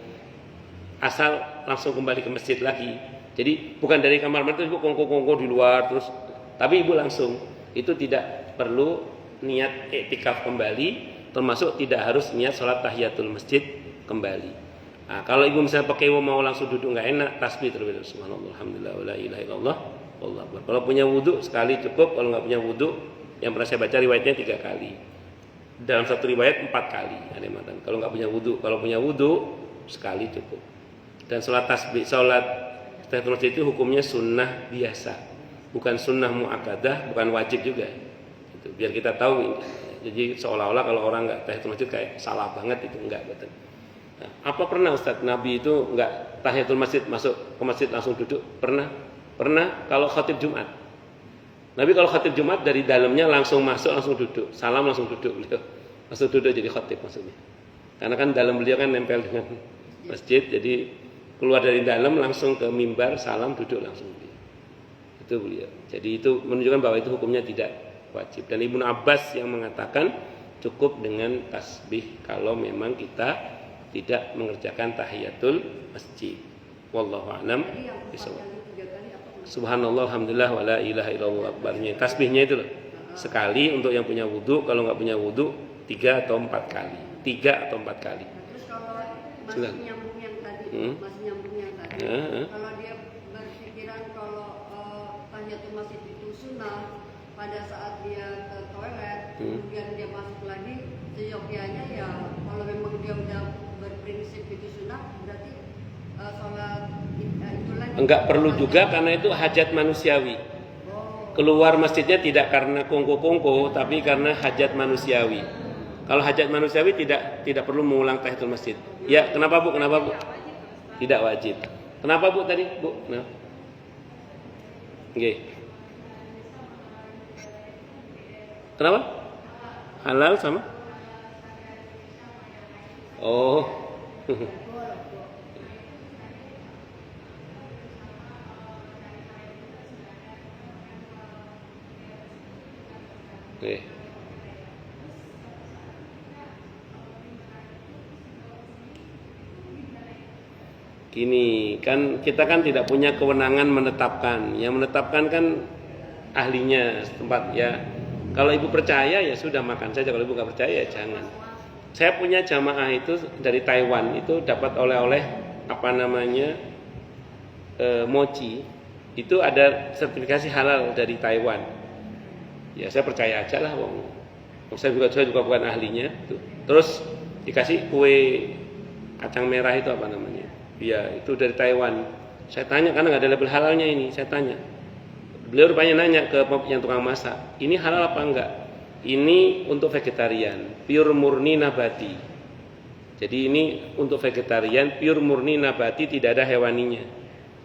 asal langsung kembali ke masjid lagi. Jadi bukan dari kamar mandi ibu kongko-kongko di luar terus, tapi ibu langsung. Itu tidak perlu niat i'tikaf kembali, termasuk tidak harus niat sholat tahiyatul masjid kembali. Nah, kalau ibu misalnya pakai mau langsung duduk nggak enak, tasbih terlebih dahulu. Subhanallah, alhamdulillah, wala ilaha illallah, wallahu akbar. Kalau punya wudu sekali cukup, kalau nggak punya wudu, yang pernah saya baca riwayatnya 3 kali. Dalam satu riwayat 4 kali. Ada yang mengatakan kalau nggak punya wudu, kalau punya wudu sekali cukup. Dan sholat tasbih, sholat tahiyatul masjid itu hukumnya sunnah biasa, bukan sunnah muakkadah, bukan wajib juga. Itu biar kita tahu. Jadi seolah-olah kalau orang nggak tahiyatul masjid kayak salah banget, itu enggak betul. Nah, apa pernah Ustadz Nabi itu enggak tahiyatul masjid masuk ke masjid langsung duduk? Pernah kalau khatib Jumat. Nabi kalau khatib Jumat dari dalamnya langsung masuk langsung duduk, salam langsung duduk beliau. Langsung duduk jadi khatib maksudnya. Karena kan dalam beliau kan nempel dengan masjid, jadi keluar dari dalam langsung ke mimbar, salam duduk langsung beliau. Itu beliau. Jadi itu menunjukkan bahwa itu hukumnya tidak wajib. Dan Ibnu Abbas yang mengatakan cukup dengan tasbih kalau memang kita tidak mengerjakan tahiyatul masjid. Wallahu a'lam bishawab. Subhanallah, alhamdulillah, wala ilaha illallah akbarnya. Tasbihnya itu loh. Sekali untuk yang punya wudu, kalau nggak punya wudu 3 atau 4 kali. 3 atau 4 kali. Terus kalau masih nyambung yang tadi, kalau dia berpikiran kalau tahiyatul masjid itu sunnah, pada saat dia ke toilet, kemudian dia masuk lagi, seyogyanya ya kalau memang dia udah berprinsip itu sunnah, berarti sholat itu lagi. Enggak perlu juga karena itu hajat manusiawi. Keluar masjidnya tidak karena kongko-kongko, tapi karena hajat manusiawi. Kalau hajat manusiawi tidak perlu mengulang tahiyatul masjid. Ya, kenapa Bu? Kenapa Bu? Tidak wajib. Kenapa Bu tadi, Bu? Nah. Nggih. Kenapa? Halal sama? Oh. Oke. Gini, kan kita kan tidak punya kewenangan menetapkan. Yang menetapkan kan ahlinya setempat ya. Kalau ibu percaya ya sudah makan saja, kalau ibu nggak percaya ya jangan. Saya punya jamaah itu dari Taiwan, itu dapat oleh-oleh apa namanya mochi. Itu ada sertifikasi halal dari Taiwan. Ya saya percaya aja lah, wong. Saya juga bukan ahlinya. Terus dikasih kue kacang merah itu apa namanya? Ya itu dari Taiwan. Saya tanya karena nggak ada label halalnya ini. Saya tanya. Beliau rupanya nanya ke yang tukang masak, ini halal apa enggak? Ini untuk vegetarian, pure murni nabati. Jadi ini untuk vegetarian, pure murni nabati, tidak ada hewaninya.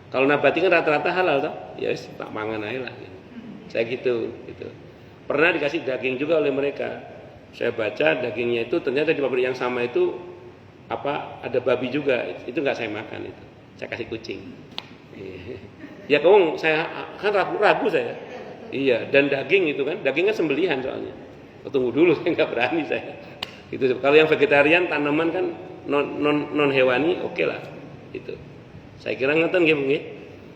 Kalau nabati kan rata-rata halal toh? Ya wis tak mangan aja lah. Gitu. Saya gitu. Pernah dikasih daging juga oleh mereka. Saya baca dagingnya itu ternyata di pabrik yang sama itu ada babi juga. Itu enggak saya makan itu. Saya kasih kucing. Ya kamu saya kan ragu saya. Iya, dan daging itu kan, dagingnya sembelihan soalnya. Tunggu dulu, saya nggak berani saya. Itu kalau yang vegetarian tanaman kan non hewani, oke lah. Itu. Saya kira ngeten nggih, Bu nggih.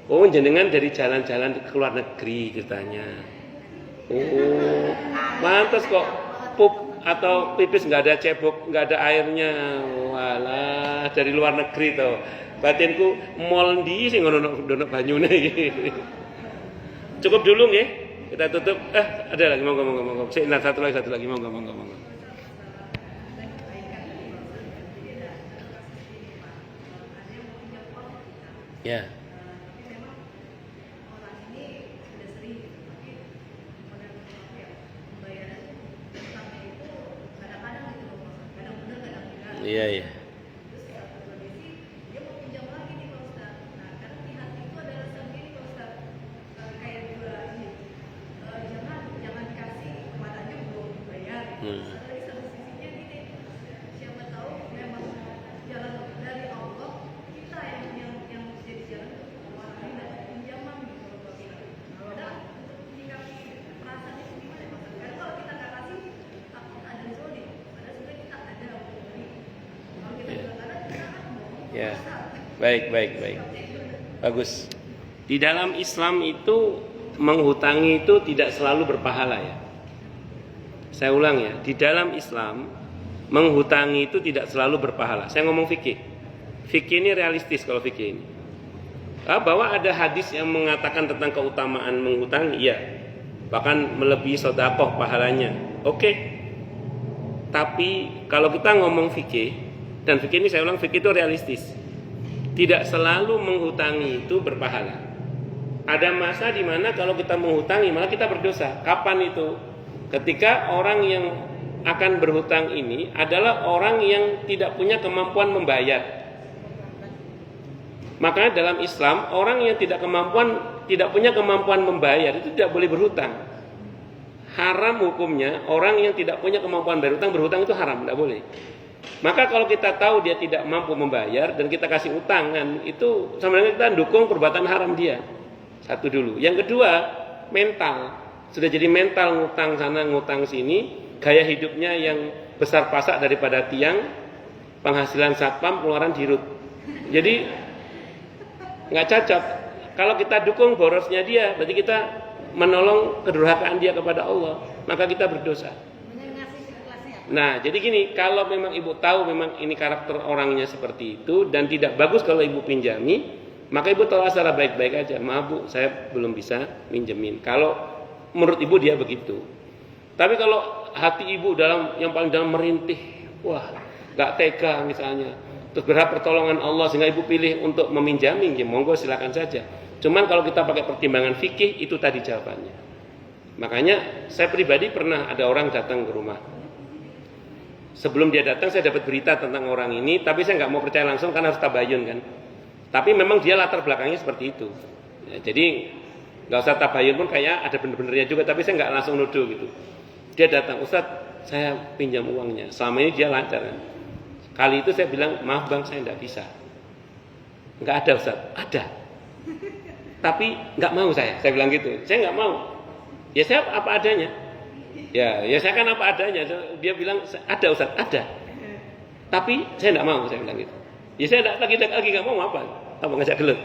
Oh, jenengan dari jalan-jalan ke luar negeri ceritanya. Oh, pantas kok pup atau pipis nggak ada cebok, nggak ada airnya. Walah, dari luar negeri toh. Batinku mall ndi sing ngono banyune iki. Cukup dulu nggih. Kita tutup. Ada lagi monggo. Satu lagi monggo. Ya. Iya. Ya, baik. Bagus. Di dalam Islam itu menghutangi itu tidak selalu berpahala ya. Saya ulang ya, di dalam Islam menghutangi itu tidak selalu berpahala. Saya ngomong fikih. Fikih ini realistis kalau fikih ini. Bahwa ada hadis yang mengatakan tentang keutamaan menghutangi, iya. Bahkan melebihi sedekah pahalanya. Oke. Tapi kalau kita ngomong fikih, dan fikih ini saya ulang, fikih itu realistis. Tidak selalu menghutangi itu berpahala. Ada masa di mana kalau kita menghutangi malah kita berdosa. Kapan itu? Ketika orang yang akan berhutang ini adalah orang yang tidak punya kemampuan membayar. Makanya dalam Islam orang yang tidak punya kemampuan membayar itu tidak boleh berhutang. Haram hukumnya orang yang tidak punya kemampuan berhutang itu haram, tidak boleh. Maka kalau kita tahu dia tidak mampu membayar dan kita kasih utangan, itu sebenarnya kita dukung perbuatan haram dia. Satu dulu. Yang kedua, mental. Sudah jadi mental, ngutang sana, ngutang sini, gaya hidupnya yang besar pasak daripada tiang, penghasilan satpam, pengeluaran dirut. Jadi nggak cocok. Kalau kita dukung borosnya dia, berarti kita menolong kedurhakaan dia kepada Allah, maka kita berdosa. Nah, jadi gini, kalau memang ibu tahu memang ini karakter orangnya seperti itu dan tidak bagus kalau ibu pinjami, maka ibu tolak secara baik-baik aja. Maaf Bu, saya belum bisa minjemin. Kalau menurut ibu dia begitu. Tapi kalau hati ibu yang paling dalam merintih, wah, nggak tega misalnya, terus berharap pertolongan Allah sehingga ibu pilih untuk meminjami, ya monggo silakan saja. Cuman kalau kita pakai pertimbangan fikih, itu tadi jawabannya. Makanya saya pribadi pernah ada orang datang ke rumah. Sebelum dia datang saya dapat berita tentang orang ini, tapi saya nggak mau percaya langsung karena harus tabayun kan. Tapi memang dia latar belakangnya seperti itu. Ya, jadi nggak usah tabayun pun kayak ada bener-benernya juga, tapi saya nggak langsung nuduh gitu. Dia datang, Ustadz saya pinjam uangnya. Selama ini dia lancar kan. Kali itu saya bilang, maaf bang saya nggak bisa. Nggak ada Ustadz, ada. Tapi nggak mau saya bilang gitu. Saya nggak mau. Ya saya apa adanya. Ya saya kan apa adanya. Dia bilang ada Ustaz, ada. Tapi saya tidak mau, saya bilang gitu. Ya saya lagi nggak mau apa ngajak gelut.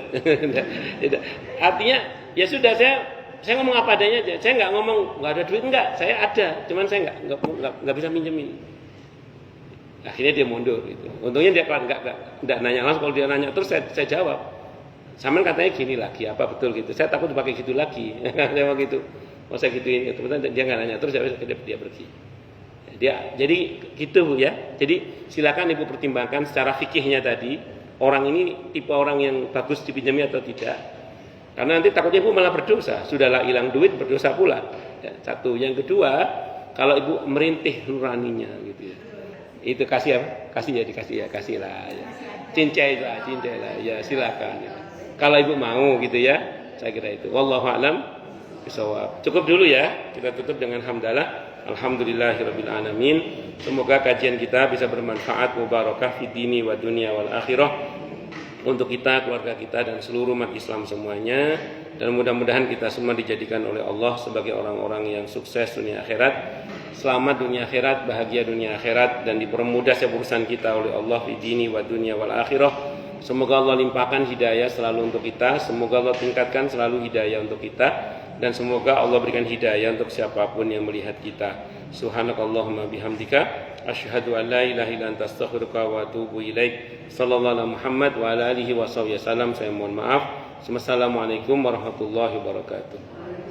Artinya ya sudah saya ngomong apa adanya aja. Saya nggak ngomong nggak ada duit, enggak. Saya ada, cuman saya nggak bisa minjemin. Akhirnya dia mundur gitu. Untungnya dia nggak nanya langsung. Kalau dia nanya terus saya jawab. Saman katanya gini lagi, apa betul gitu. Saya takut dipakai gitu lagi. Saya mau gitu. Mau saya gituin, kemudian dia nggak nanya terus dia pergi. Jadi gitu Bu ya. Jadi silakan ibu pertimbangkan secara fikihnya tadi orang ini tipe orang yang bagus dipinjami atau tidak. Karena nanti takutnya ibu malah berdosa. Sudahlah hilang duit berdosa pula. Ya, satu. Yang kedua kalau ibu merintih nuraninya gitu ya. Itu kasih apa? Kasih lah. Ya. Cincai lah ya silakan. Ya. Kalau ibu mau gitu ya. Saya kira itu. Wallahu a'lam. Cukup dulu ya. Kita tutup dengan hamdalah. Alhamdulillahirabbil alamin. Semoga kajian kita bisa bermanfaat, mubarakah fi dini wa dunya wal akhirah. untuk kita, keluarga kita, dan seluruh umat Islam semuanya. Dan mudah-mudahan kita semua dijadikan oleh Allah sebagai orang-orang yang sukses dunia akhirat, selamat dunia akhirat, bahagia dunia akhirat, dan dipermudah setiap urusan kita oleh Allah di dini wa dunia wal akhirah. Semoga Allah limpahkan hidayah selalu untuk kita, semoga Allah tingkatkan selalu hidayah untuk kita, dan semoga Allah berikan hidayah untuk siapapun yang melihat kita. Subhanakallahumma bihamdika asyhadu an la ilaha illa anta astaghfiruka wa atubu ilaik. Sallallahu alaihi Muhammad wa ala alihi wa sahbihi wasallam. Saya mohon maaf. Wassalamualaikum warahmatullahi wabarakatuh.